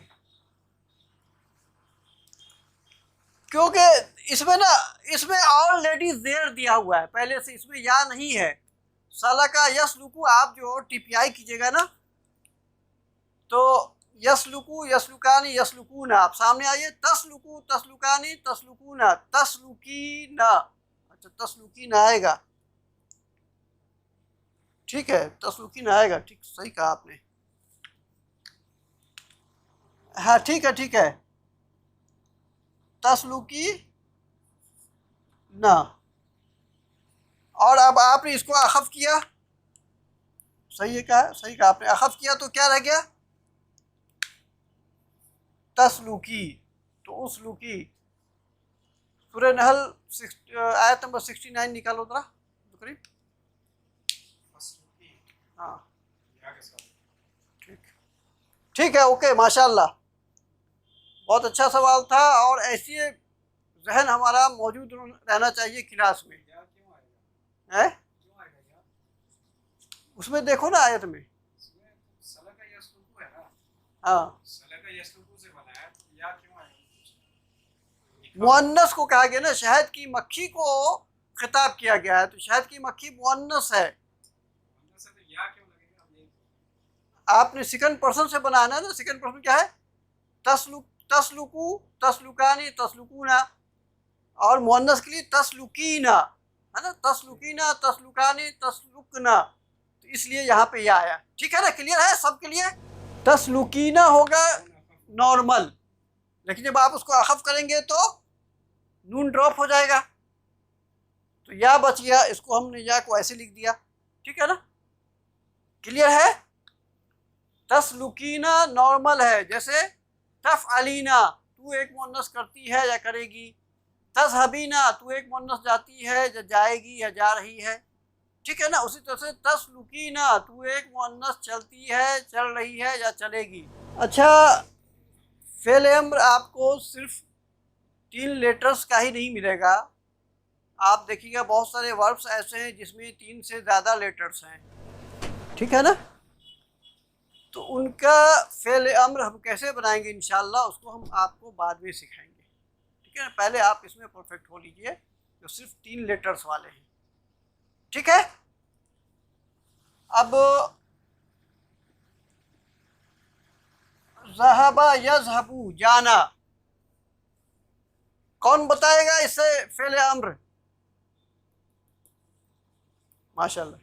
क्योंकि इसमें ना, इसमें ऑलरेडी ज़ेर दिया हुआ है पहले से, इसमें या नहीं है। सलका यसलुकू आप जो टीपीआई कीजिएगा ना तो यसलुकू, यसलुकानी, यसलुकूना, आप सामने आइए, तसलुकू, तसलुकानी, तसलुकूना, तसलुकीना। अच्छा, तसलुकीना आएगा, ठीक है, तसलुकीना आएगा, ठीक, सही कहा आपने। हाँ ठीक है, ठीक है, तस्लुकी ना। और अब आपने इसको अखफ किया, सही है, कहा सही कहा आपने, अखफ किया तो क्या रह गया? तस्लुकी। तो उसलुकी, सूरह नहल आयत नंबर 69 निकालो जरा करीब। हाँ ठीक, ठीक है, ओके, माशाल्लाह, बहुत अच्छा सवाल था। और ऐसी जहन हमारा मौजूद रहना चाहिए क्लास में, है? उसमें देखो ना आयत में, हाँ, मुअन्नस को कहा गया ना, शहद की मक्खी को खिताब किया गया है, तो शहद की मक्खी मुअन्नस है। आपने सेकंड पर्सन से बनाना है ना, सेकंड पर्सन क्या है? तस्लुक, तस्लुकू, तस्लुकानी, तस्लुकूना। और मुअन्नस के लिए तस्लुकीना, है ना, तस्लुकीना, तस्लुकानी, तस्लुकना, तो इसलिए यहाँ पे यह आया। ठीक है ना, क्लियर है सबके लिए? तस्लुकीना होगा नॉर्मल, लेकिन जब आप उसको अखफ करेंगे तो नून ड्रॉप हो जाएगा, तो या बच गया, इसको हमने या को ऐसे लिख दिया। ठीक है ना, क्लियर है? तस्लुकीना नॉर्मल है, जैसे तफ़अलीना, तू एक मुअन्नस करती है या करेगी। तज़हबीना, तू एक मुअन्नस जाती है या जाएगी या जा रही है। ठीक है ना, उसी तरह से तस्लुकीना, तू एक मुअन्नस चलती है, चल रही है या चलेगी। अच्छा, फ़ेल अम्र आपको सिर्फ 3 लेटर्स का ही नहीं मिलेगा, आप देखिएगा बहुत सारे वर्ब्स ऐसे हैं जिसमें 3 से ज़्यादा लेटर्स हैं। ठीक है ना, तो उनका फ़ेल अम्र हम कैसे बनाएंगे इंशाअल्लाह, उसको हम आपको बाद में सिखाएंगे। ठीक है ना, पहले आप इसमें परफेक्ट हो लीजिए जो सिर्फ 3 लेटर्स वाले हैं। ठीक है, अब ज़हबा यज़हबू, जाना, कौन बताएगा इससे फ़ेल अम्र? माशाल्लाह।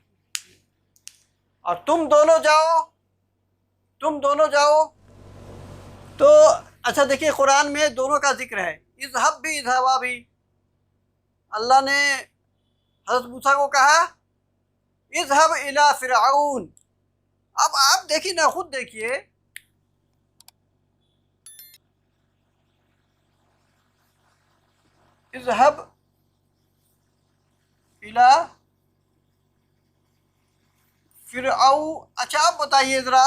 और तुम दोनों जाओ, तुम दोनों जाओ, तो अच्छा देखिए, कुरान में दोनों का जिक्र है, इज़हब भी इज़हबा भी। अल्लाह ने हज़रत मूसा को कहा इज़हब इला फ़िरऔन। अब आप देखिए ना, खुद देखिए, इज़हब इला फ़िरऔन। अच्छा आप बताइए ज़रा,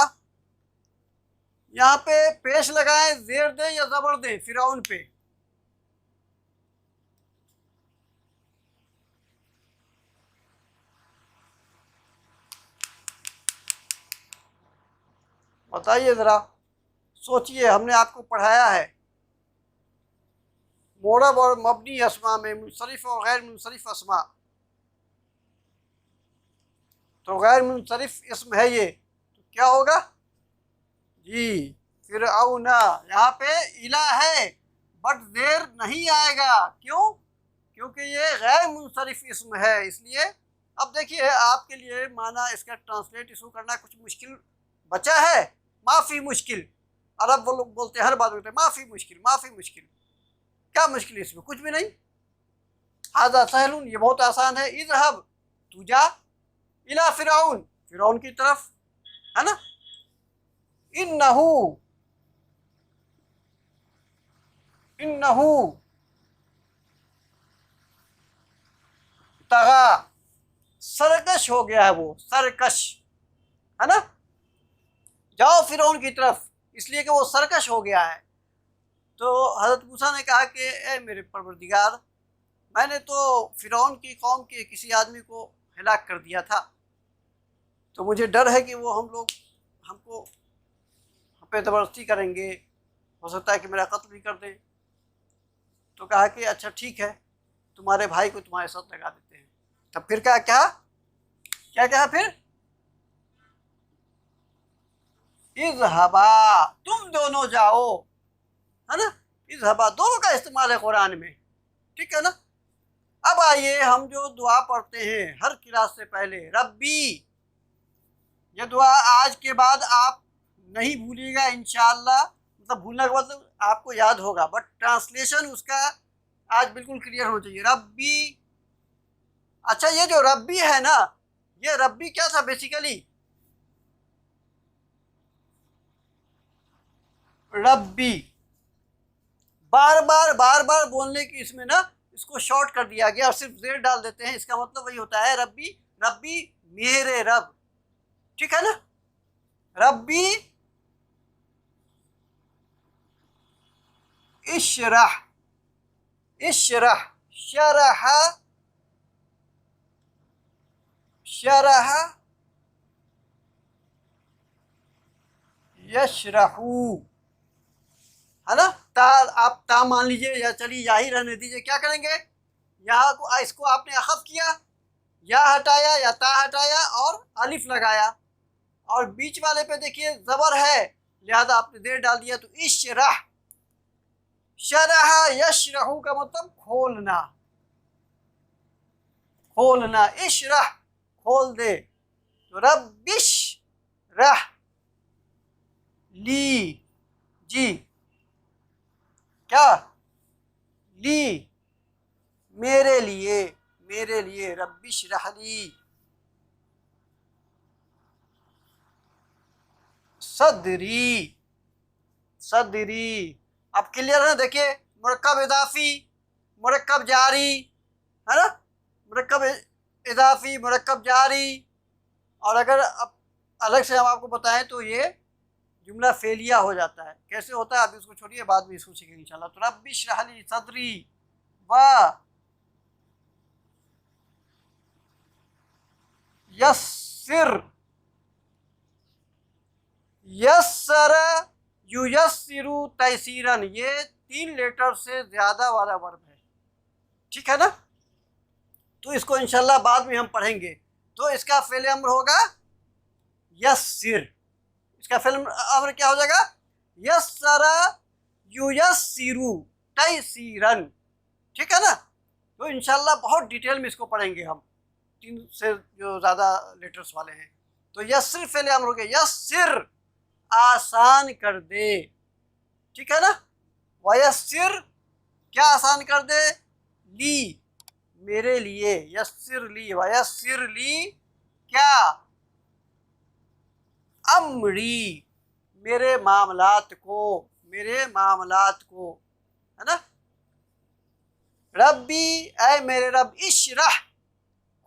यहाँ पे पेश लगाएं, ज़ेर दें या ज़बर दें फ़िरऔन पे? बताइए ज़रा, सोचिए, हमने आपको पढ़ाया है मोरब और मबनी अस्मा में मुनसरिफ और गैर मुनसरिफ अस्मा। तो गैर मुनसरिफ इसम है ये, तो क्या होगा जी? फ़िरऔना, यहाँ पे इला है बट ज़ेर नहीं आएगा, क्यों? क्योंकि ये गैर मुनसरिफ इसम है, इसलिए। अब देखिए, आपके लिए माना इसका ट्रांसलेट इसको करना कुछ मुश्किल बचा है। माफ़ी मुश्किल, अरब वो लोग बोलते हैं, हर बात बोलते हैं माफ़ी मुश्किल, माफ़ी मुश्किल। क्या मुश्किल है इसमें? कुछ भी नहीं। हाज़ा सहलुन, ये बहुत आसान है। इज़हब, तू जा, इला फ़िरऔन, फ़िरऔन की तरफ, है ना। इन्नहू, इन्नहू तगा, सरकश हो गया है वो, सरकश, है ना। जाओ फ़िरऔन की तरफ, इसलिए कि वो सरकश हो गया है। तो हज़रत मूसा ने कहा कि ए मेरे परवरदिगार, मैंने तो फ़िरऔन की कौम के किसी आदमी को हिलाक कर दिया था, तो मुझे डर है कि वो हमको हम पे ज़बरदस्ती करेंगे, हो सकता है कि मेरा कत्ल भी कर दें। तो कहा कि अच्छा ठीक है, तुम्हारे भाई को तुम्हारे साथ लगा देते हैं। तब फिर क्या क्या क्या कहा फिर? इज़हबा, तुम दोनों जाओ, है ना। इज़हबा दोनों का इस्तेमाल है कुरान में। ठीक है ना। अब आइए, हम जो दुआ पढ़ते हैं हर क्लास से पहले, रब्बी, ये दुआ आज के बाद आप नहीं भूलिएगा इंशाअल्लाह। मतलब भूलने के बाद आपको याद होगा, बट ट्रांसलेशन उसका आज बिल्कुल क्लियर होना चाहिए। रब्बी, अच्छा ये जो रब्बी है ना, ये रब्बी क्या था बेसिकली? रब्बी बार बार बोलने की इसमें ना इसको शॉर्ट कर दिया गया और सिर्फ जेर डाल देते हैं। इसका मतलब वही होता है रब्बी, रब्बी मेरे रब, ठीक है ना। रब्बी इशरह, इशरह, शरह, शरह, यशरहू, है ना। ता, आप ता मान लीजिए या चलिए या ही रहने दीजिए। क्या करेंगे, यहाँ को इसको आपने अखफ किया, या हटाया या ता हटाया और अलिफ लगाया, और बीच वाले पे देखिए जबर है, लिहाजा आपने देर डाल दिया, तो इशरह, शरह यशरहू का मतलब खोलना, खोलना, इशरह खोल दे। तो रब्बिश रह ली, जी क्या, ली मेरे लिए, मेरे लिए, रब्बिश रहली सदरी, सदरी। अब क्लियर है, देखिए मुरक्कब इजाफी, मुरक्कब जारी, है ना, मुरक्कब इजाफी, मुरक्कब जारी। और अगर अब अलग से हम आपको बताएं तो ये जुमला फेलिया हो जाता है। कैसे होता है, अभी उसको छोड़िए, बाद में इसको सीखेंगे इंशाल्लाह। तो रब्बी इश्रह ली सदरी व यस्सिर, यस्सर युयस्सिरु तैसीरन, ये 3 लेटर से ज्यादा वाला वर्ब है, ठीक है ना। तो इसको इंशाल्लाह बाद में हम पढ़ेंगे। तो इसका फेल अम्र होगा यस्सिर, इसका फेल अम्र क्या हो जाएगा, यस्सर युयस्सिरु तैसीरन, ठीक है ना। तो इंशाल्लाह बहुत डिटेल में इसको पढ़ेंगे हम, 3 से जो ज़्यादा लेटर्स वाले हैं। तो यस्सिर फेल अम्र हो गया, यस्सिर आसान कर दे, ठीक है ना। वयस्सिर क्या आसान कर दे, ली मेरे लिए, यस्सिर ली, वयस्सिर ली क्या, अमरी मेरे मामलात को, मेरे मामलात को, है ना। रब्बी ऐ मेरे रब, इशरह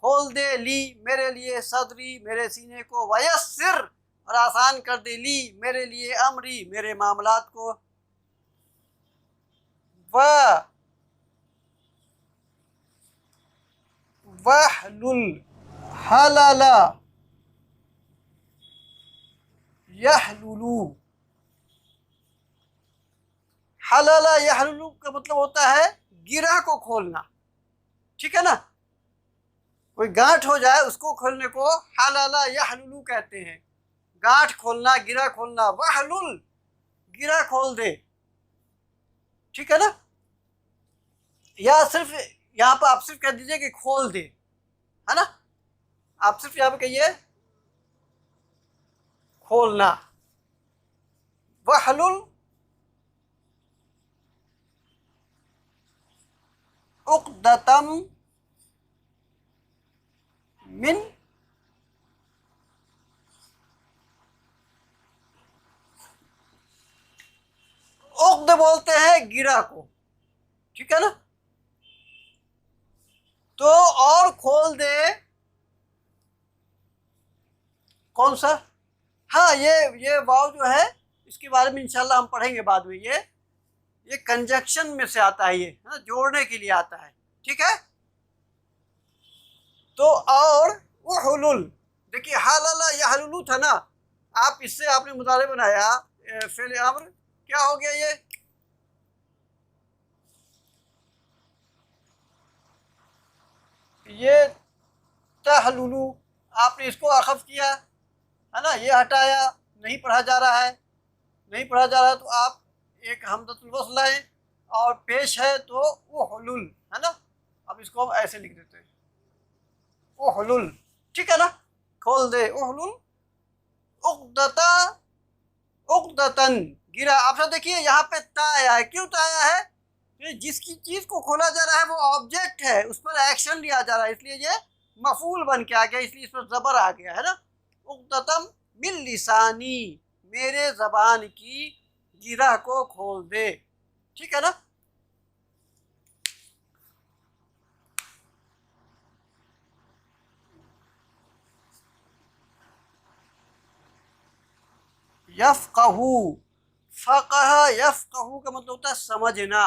खोल दे, ली मेरे लिए, सदरी मेरे सीने को, वयस्सिर और आसान कर दे, ली मेरे लिए, अमरी मेरे मामलात को, वहलुल हलला यहलुलू, हलला यहलुलू का मतलब होता है गिरह को खोलना, ठीक है ना। कोई गांठ हो जाए उसको खोलने को हलला यहलुलू कहते हैं, गांठ खोलना, गिरह खोलना। वहलुल गिरह खोल दे, ठीक है ना। या सिर्फ यहाँ पर आप सिर्फ कह दीजिए कि खोल दे, है ना। आप सिर्फ यहाँ पे कहिए खोलना, वहलुल उक़दतम मिन, उक़द बोलते हैं गिरा को, ठीक है ना। तो और खोल दे कौन सा, हाँ ये वाव जो है इसके बारे में इंशाल्लाह हम पढ़ेंगे बाद में। ये कंजक्शन में से आता है, ये है ना, जोड़ने के लिए आता है, ठीक है। तो और उहुलुल, देखिए हलला यहलुलू था ना, आप इससे आपने मुदारे बनाया, फेल अम्र क्या हो गया, ये तहलुलू, आपने इसको अखफ किया, है ना, ये हटाया, नहीं पढ़ा जा रहा है, नहीं पढ़ा जा रहा है, तो आप एक हमदतुल वस्ल लाएं और पेश है तो उहुलुल, है ना। अब इसको हम ऐसे लिख देते हैं उहुलुल, ठीक है ना। खोल दे, उहुलुल उक़दता, उक़दतन गिरा। आप सब देखिए यहाँ पे ता आया है, क्यों ता आया है? ये जिसकी चीज को खोला जा रहा है वो ऑब्जेक्ट है, उस पर एक्शन लिया जा रहा है, इसलिए ये मफूल बन के आ गया, इसलिए इस पर जबर आ गया है ना। उक्ततम मिन लिसानी, मेरे जबान की गिरह को खोल दे, ठीक है ना। यफ़क़हू, फ़क़ह यफ़क़हू का मतलब होता है समझना,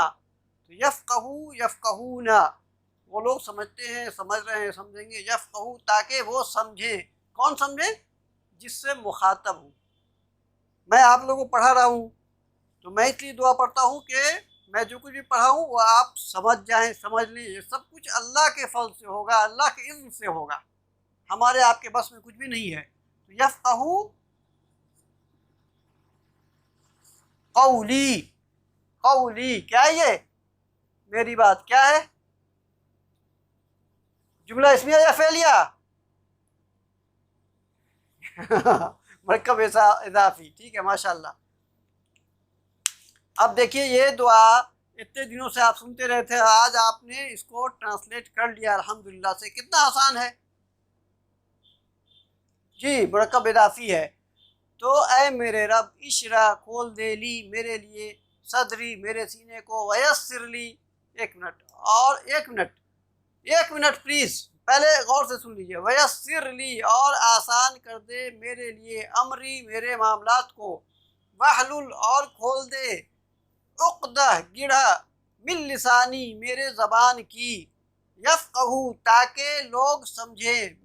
तो यफ़क़हू यफ़क़हूना, वो लोग समझते हैं, समझ रहे हैं, समझेंगे। यफ़क़हू ताकि वो समझें, कौन समझे? जिससे मुखातब हूँ मैं, आप लोगों को पढ़ा रहा हूँ, तो मैं इसलिए दुआ पढ़ता हूँ कि मैं जो कुछ भी पढ़ा हूँ वो आप समझ जाएं, समझ लें। ये सब कुछ अल्लाह के फल से होगा, अल्लाह के इज़्न से होगा, हमारे आपके बस में कुछ भी नहीं है। तो यफ़क़हू कौली, कौली क्या है ये? मेरी बात क्या है? जुमला इस्मिया या फेलिया? मरकब इजाफी, ठीक है, माशाल्लाह। अब देखिए ये दुआ इतने दिनों से आप सुनते रहे थे, आज आपने इसको ट्रांसलेट कर लिया अल्हम्दुलिल्लाह से, कितना आसान है जी। मरकब इजाफी है। तो ऐ मेरे रब इशरा खोल दे ली मेरे लिए, सदरी मेरे सीने को, वयस्सिर ली, एक मिनट और एक मिनट, एक मिनट प्लीज, पहले गौर से सुन लीजिए। वयस्सिर ली, और आसान कर दे मेरे लिए, अमरी मेरे मामलात को, वहलुल और खोल दे, उक़्दह गिढ़ा, मिन लिसानी मेरे ज़बान की, यफ़क़हू ताकि लोग समझें,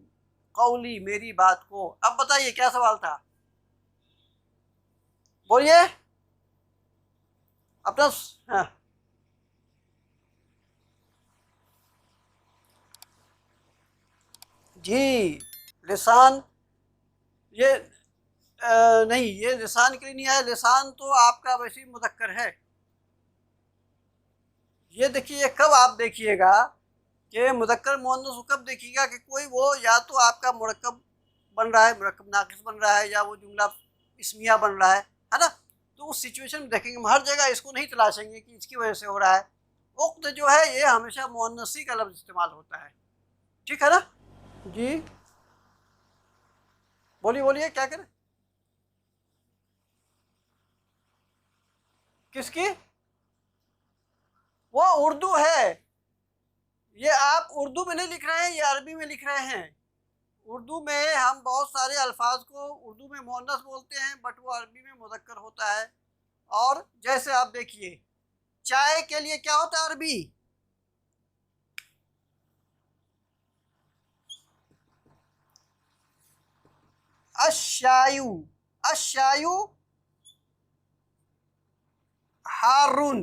कौली मेरी बात को। अब बताइए क्या सवाल था, बोलिए अपना। हाँ जी, लिसान ये नहीं, ये लिसान के लिए नहीं है, लिसान तो आपका वैसे ही मुज़क्कर है। ये देखिए कब आप देखिएगा कि मुज़क्कर मुअन्नस को कब देखिएगा कि कोई वो या तो आपका मुरक्कब बन रहा है, मुरक्कब नाक़िस बन रहा है, या वो जुमला इस्मिया बन रहा है ना। तो उस सिचुएशन में देखेंगे, हम हर जगह इसको नहीं तलाशेंगे कि इसकी वजह से हो रहा है। उक्त जो है ये हमेशा मुअन्नसी का लफ्ज़ इस्तेमाल होता है, ठीक है ना जी। बोलिए बोलिए क्या करें, किसकी? वो उर्दू है, ये आप उर्दू में नहीं लिख रहे हैं, ये अरबी में लिख रहे हैं। उर्दू में हम बहुत सारे अल्फाज को उर्दू में मुअन्नस बोलते हैं, बट वो अरबी में मुज़क्कर होता है। और जैसे आप देखिए चाय के लिए क्या होता है अरबी? अशायु, अशायु हारुन,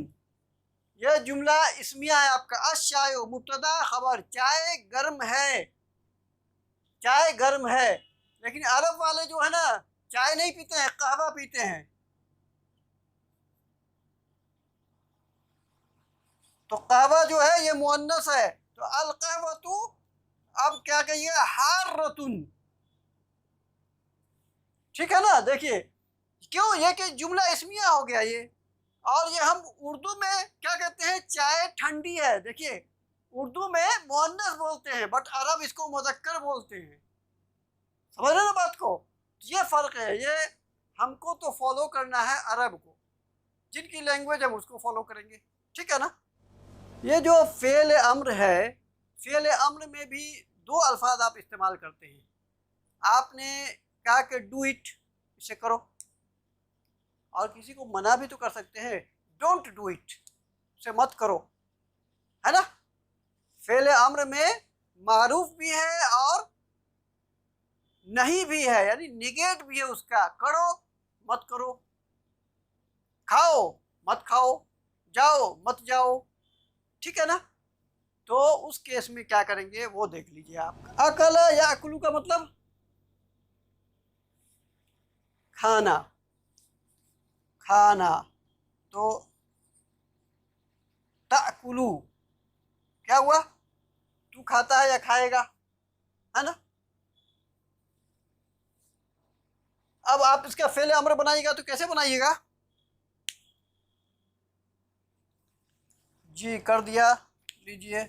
यह जुमला इस्मिया है आपका। अशायु मुब्तदा खबर, चाय गर्म है, चाय गर्म है। लेकिन अरब वाले जो है ना चाय नहीं पीते हैं, कहवा पीते हैं। तो कहवा जो है ये मुअन्नस है, तो अल कहवतु, अब क्या कहिए, हारतुन, ठीक है ना। देखिए क्यों, ये कि जुमला इस्मिया हो गया ये, और ये हम उर्दू में क्या कहते हैं, चाय ठंडी है। देखिए उर्दू में मुअन्नस बोलते हैं, बट अरब इसको मुज़क्कर बोलते हैं, समझ रहे ना बात को। ये फ़र्क है, ये हमको तो फॉलो करना है अरब को, जिनकी लैंग्वेज हम उसको फॉलो करेंगे, ठीक है ना। ये जो फ़ेल अम्र है, फ़ेल अम्र में भी दो अल्फाज आप इस्तेमाल करते हैं। आपने कहा कि डू इट, इसे करो, और किसी को मना भी तो कर सकते हैं, डोंट डू इट, इसे मत करो, है ना। फ़ेल अम्र में मारूफ भी है और नहीं भी है, यानी निगेट भी है उसका, करो मत करो, खाओ मत खाओ, जाओ मत जाओ, ठीक है ना। तो उस केस में क्या करेंगे वो देख लीजिए आप। अकला या अकलू का मतलब खाना, खाना। तो ताकुलू क्या हुआ, तू खाता है या खाएगा, है ना। अब आप इसका फेल अमर बनाइएगा तो कैसे बनाइएगा, जी कर दिया, लीजिए।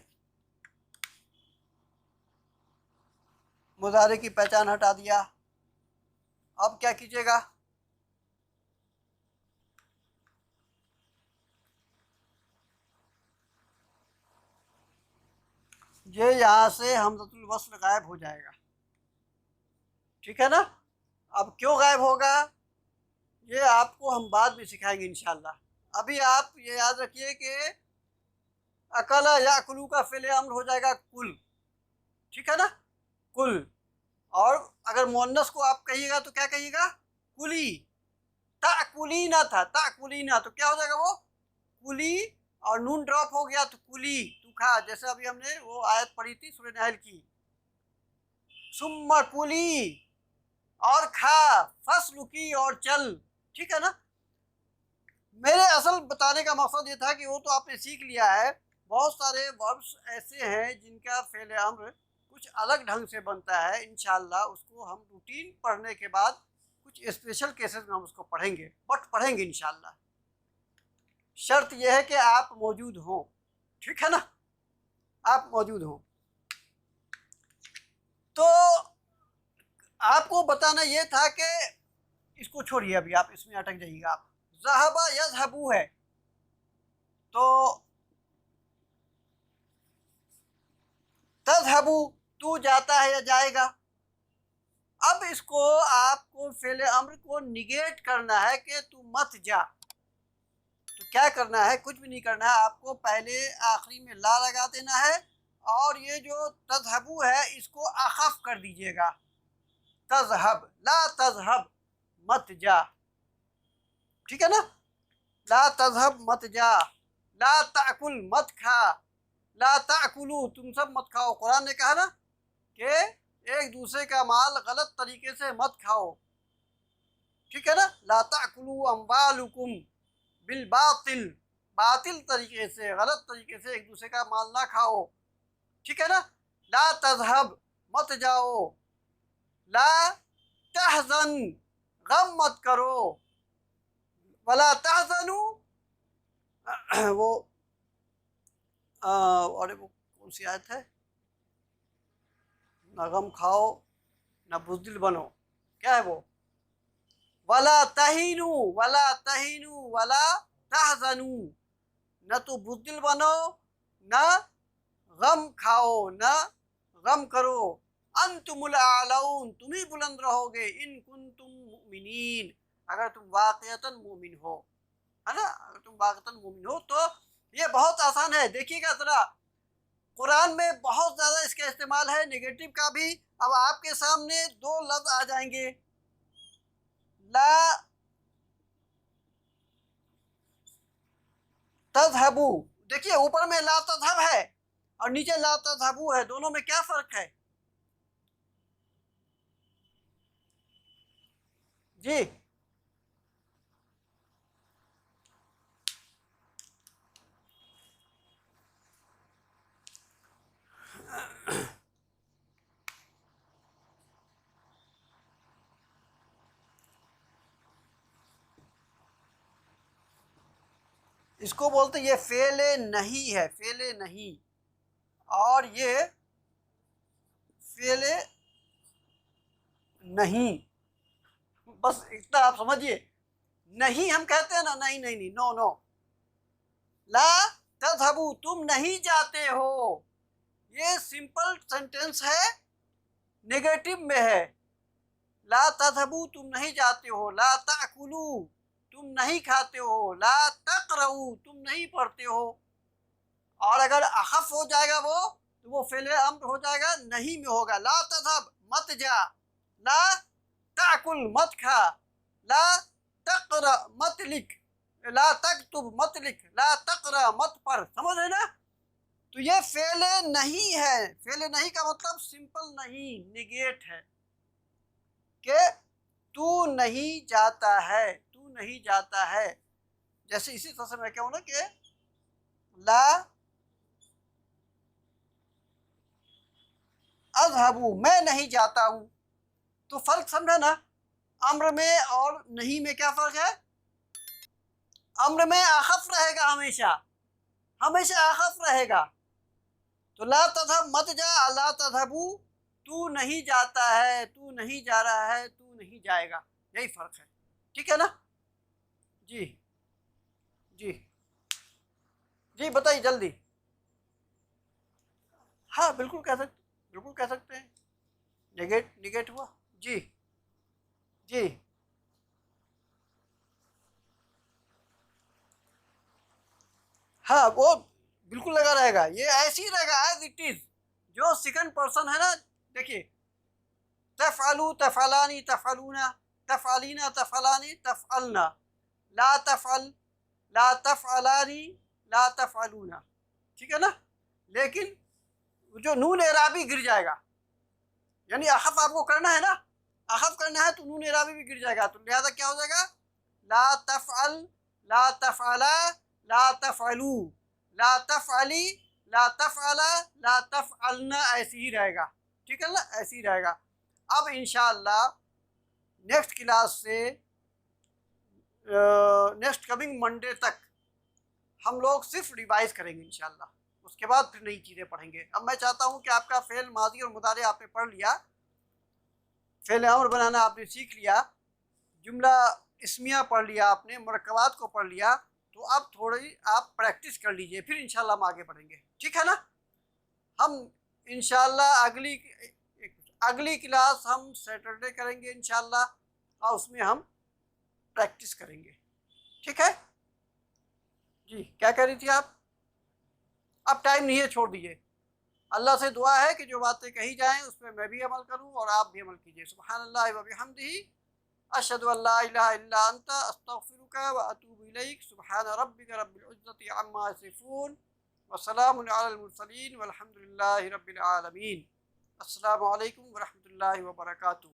मुजारे की पहचान हटा दिया। अब क्या कीजिएगा, ये यहाँ से हमज़तुल वस्ल गायब हो जाएगा, ठीक है ना। अब क्यों गायब होगा, ये आपको हम बाद में सिखाएंगे इंशाल्लाह। अभी आप ये याद रखिए कि अकला या कुलू का फ़िल अम्र हो जाएगा कुल, ठीक है ना, कुल। और अगर मुअन्नस को आप कहिएगा तो क्या कहिएगा, कुली। ताकुली ना था, ताकुली ना, तो क्या हो जाएगा वो, कुली। और नून ड्रॉप हो गया तो कुली, तू खा, जैसे अभी हमने वो आयत पढ़ी थी सूरह नहल की, सुम्मा कुली, और खा, फस्लुकी, और चल, ठीक है ना। मेरे असल बताने का मकसद ये था कि वो तो आपने सीख लिया है, बहुत सारे वर्ब्स ऐसे हैं जिनका फ़ेल अम्र कुछ अलग ढंग से बनता है। इंशाल्लाह उसको हम रूटीन पढ़ने के बाद कुछ स्पेशल केसेस में हम उसको पढ़ेंगे, बट पढ़ेंगे इंशाल्लाह। शर्त यह है कि आप मौजूद हों, ठीक है ना, आप मौजूद हों। तो आपको बताना ये था कि इसको छोड़िए, अभी आप इसमें अटक जाइएगा। आप ज़हबा यज़हबू है, तो तज़हबू तू जाता है या जाएगा। अब इसको आपको फ़ेल अम्र को निगेट करना है कि तू मत जा। तो क्या करना है, कुछ भी नहीं करना है, आपको पहले आखिरी में ला लगा देना है, और ये जो तज़हबू है इसको अखफ कर दीजिएगा। तज़हब, ला तज़हब, मत जा, ठीक है ना। ला तज़हब, मत जा। ला ताकुल, मत खा। ला ताकुलू, तुम सब मत खाओ। कुरान ने कहा ना कि एक दूसरे का माल गलत तरीके से मत खाओ, ठीक है ना। ला ताकुलू अम्वालुकुम बिल बातिल, बातिल तरीके से, गलत तरीके से एक दूसरे का माल ना खाओ, ठीक है ना। ला तज़हब, मत जाओ। ला तहज़न, गम मत करो। वला तहज़नु, वो और वो कौन सी आयत है, ना गम खाओ ना बुज़दिल बनो, क्या है वो, वला तहीनु, वला तहीनु वला तहज़नु, न तो बुज़दिल बनो, न गम खाओ, न गम करो। अंतुमुल आलऊन, तुम ही बुलंद रहोगे, इन कुंतुम मुमिनीन, अगर तुम वाक़ियतन मोमिन हो, है ना, अगर तुम वाक़ियतन मोमिन हो। तो ये बहुत आसान है, देखिएगा ज़रा, कुरान में बहुत ज़्यादा इसका इस्तेमाल है, नेगेटिव का भी। अब आपके सामने दो लफ्ज़ आ जाएंगे, ला तज़हबू, देखिए ऊपर में ला तज़हब है और नीचे ला तज़हबू है, दोनों में क्या फ़र्क है जी। इसको बोलते ये फ़ेले नहीं है, फ़ेले नहीं, और ये फ़ेले नहीं, बस इतना आप समझिए। नहीं हम कहते हैं ना, नहीं नहीं नहीं, नो नो। ला तज़हबू, तुम नहीं जाते हो, ये सिंपल सेंटेंस है, नेगेटिव में है। ला तज़हबू, तुम नहीं जाते हो। ला ताकुलू, तुम नहीं खाते हो। ला तक़रऊ, तुम नहीं पढ़ते हो। और अगर अखफ हो जाएगा वो, तो वो फ़ेले अम्र हो जाएगा, नहीं में होगा। ला तज़हब, मत जा। ला ताकुल, मत खा। ला तक़रा, मत लिख। ला तक्तुब, मत लिख। ला तक़रा, मत पढ़, समझ रहे ना। तो ये फ़ेले नहीं है, फ़ेले नहीं का मतलब सिंपल नहीं, निगेट है, कि तू नहीं जाता है, तू नहीं जाता है। जैसे इसी तरह से मैं कहूँ ना कि ला अज़हबू, मैं नहीं जाता हूँ, तो फ़र्क समझा ना। अम्र में और नहीं में क्या फ़र्क है, अम्र में अखफ रहेगा हमेशा, हमेशा अखफ रहेगा। तो ला तज़हब मत जा, ला तज़हबू तू नहीं जाता है, तू नहीं जा रहा है, तू नहीं जाएगा, यही फ़र्क है। ठीक है ना? जी जी जी बताइए जल्दी। हाँ बिल्कुल कह सकते हैं। निगेट हुआ। जी जी हाँ वो बिल्कुल लगा रहेगा, ये ऐसे ही रहेगा एज इट इज। जो सेकंड पर्सन है ना, देखिए तफ़अलू तफ़अलानी तफ़अलूना तफ़अलीना तफ़अलानी तफ़अलना, ला तफ़अल ला तफ़अलानी ला तफ़अलूना। ठीक है ना? लेकिन जो नून एराबी गिर जाएगा, यानी अखफ आपको करना है ना, अखफ करना है तो नून एराबी भी गिर जाएगा। तो लिहाजा क्या हो जाएगा, ला तफ़अल ला तफ़अला ला तफ़अलू ला तफ़अली ला तफ़अला ला तफ़अलना, ऐसे ही रहेगा। ठीक है ना? ऐसे ही रहेगा। अब इंशाअल्लाह नेक्स्ट क्लास से नेक्स्ट कमिंग मंडे तक हम लोग सिर्फ रिवाइज करेंगे इंशाअल्लाह, उसके बाद फिर नई चीज़ें पढ़ेंगे। अब मैं चाहता हूँ कि आपका फ़ेल माजी और मुदारे आपने पढ़ लिया, फ़ेल अमर बनाना आपने सीख लिया, जुमला इस्मिया पढ़ लिया आपने, मरकबात को पढ़ लिया, तो अब थोड़ी आप प्रैक्टिस कर लीजिए, फिर इंशाल्लाह हम आगे बढ़ेंगे। ठीक है ना? हम इंशाल्लाह अगली क्लास हम सैटरडे करेंगे इंशाल्लाह, और उसमें हम प्रैक्टिस करेंगे। ठीक है जी? क्या कह रही थी आप? अब टाइम नहीं है, छोड़ दीजिए। अल्लाह से दुआ है कि जो बातें कही जाएं उस पर मैं भी अमल करूं और आप भी अमल कीजिए। सुब्हानल्लाह व बिहम्दिही, अशहदु अल्ला इलाहा इल्ला अंता, अस्तगफिरुका व अतूबु इलैक। सुब्हान रब्बिका रब्बिल इज्जति अम्मा यसिफून व सलामुन अलल मुरसलीन वल्हम्दुलिल्लाहि रब्बिल आलमीन। अस्सलामु अलैकुम व रहमतुल्लाहि व बरकातुहू।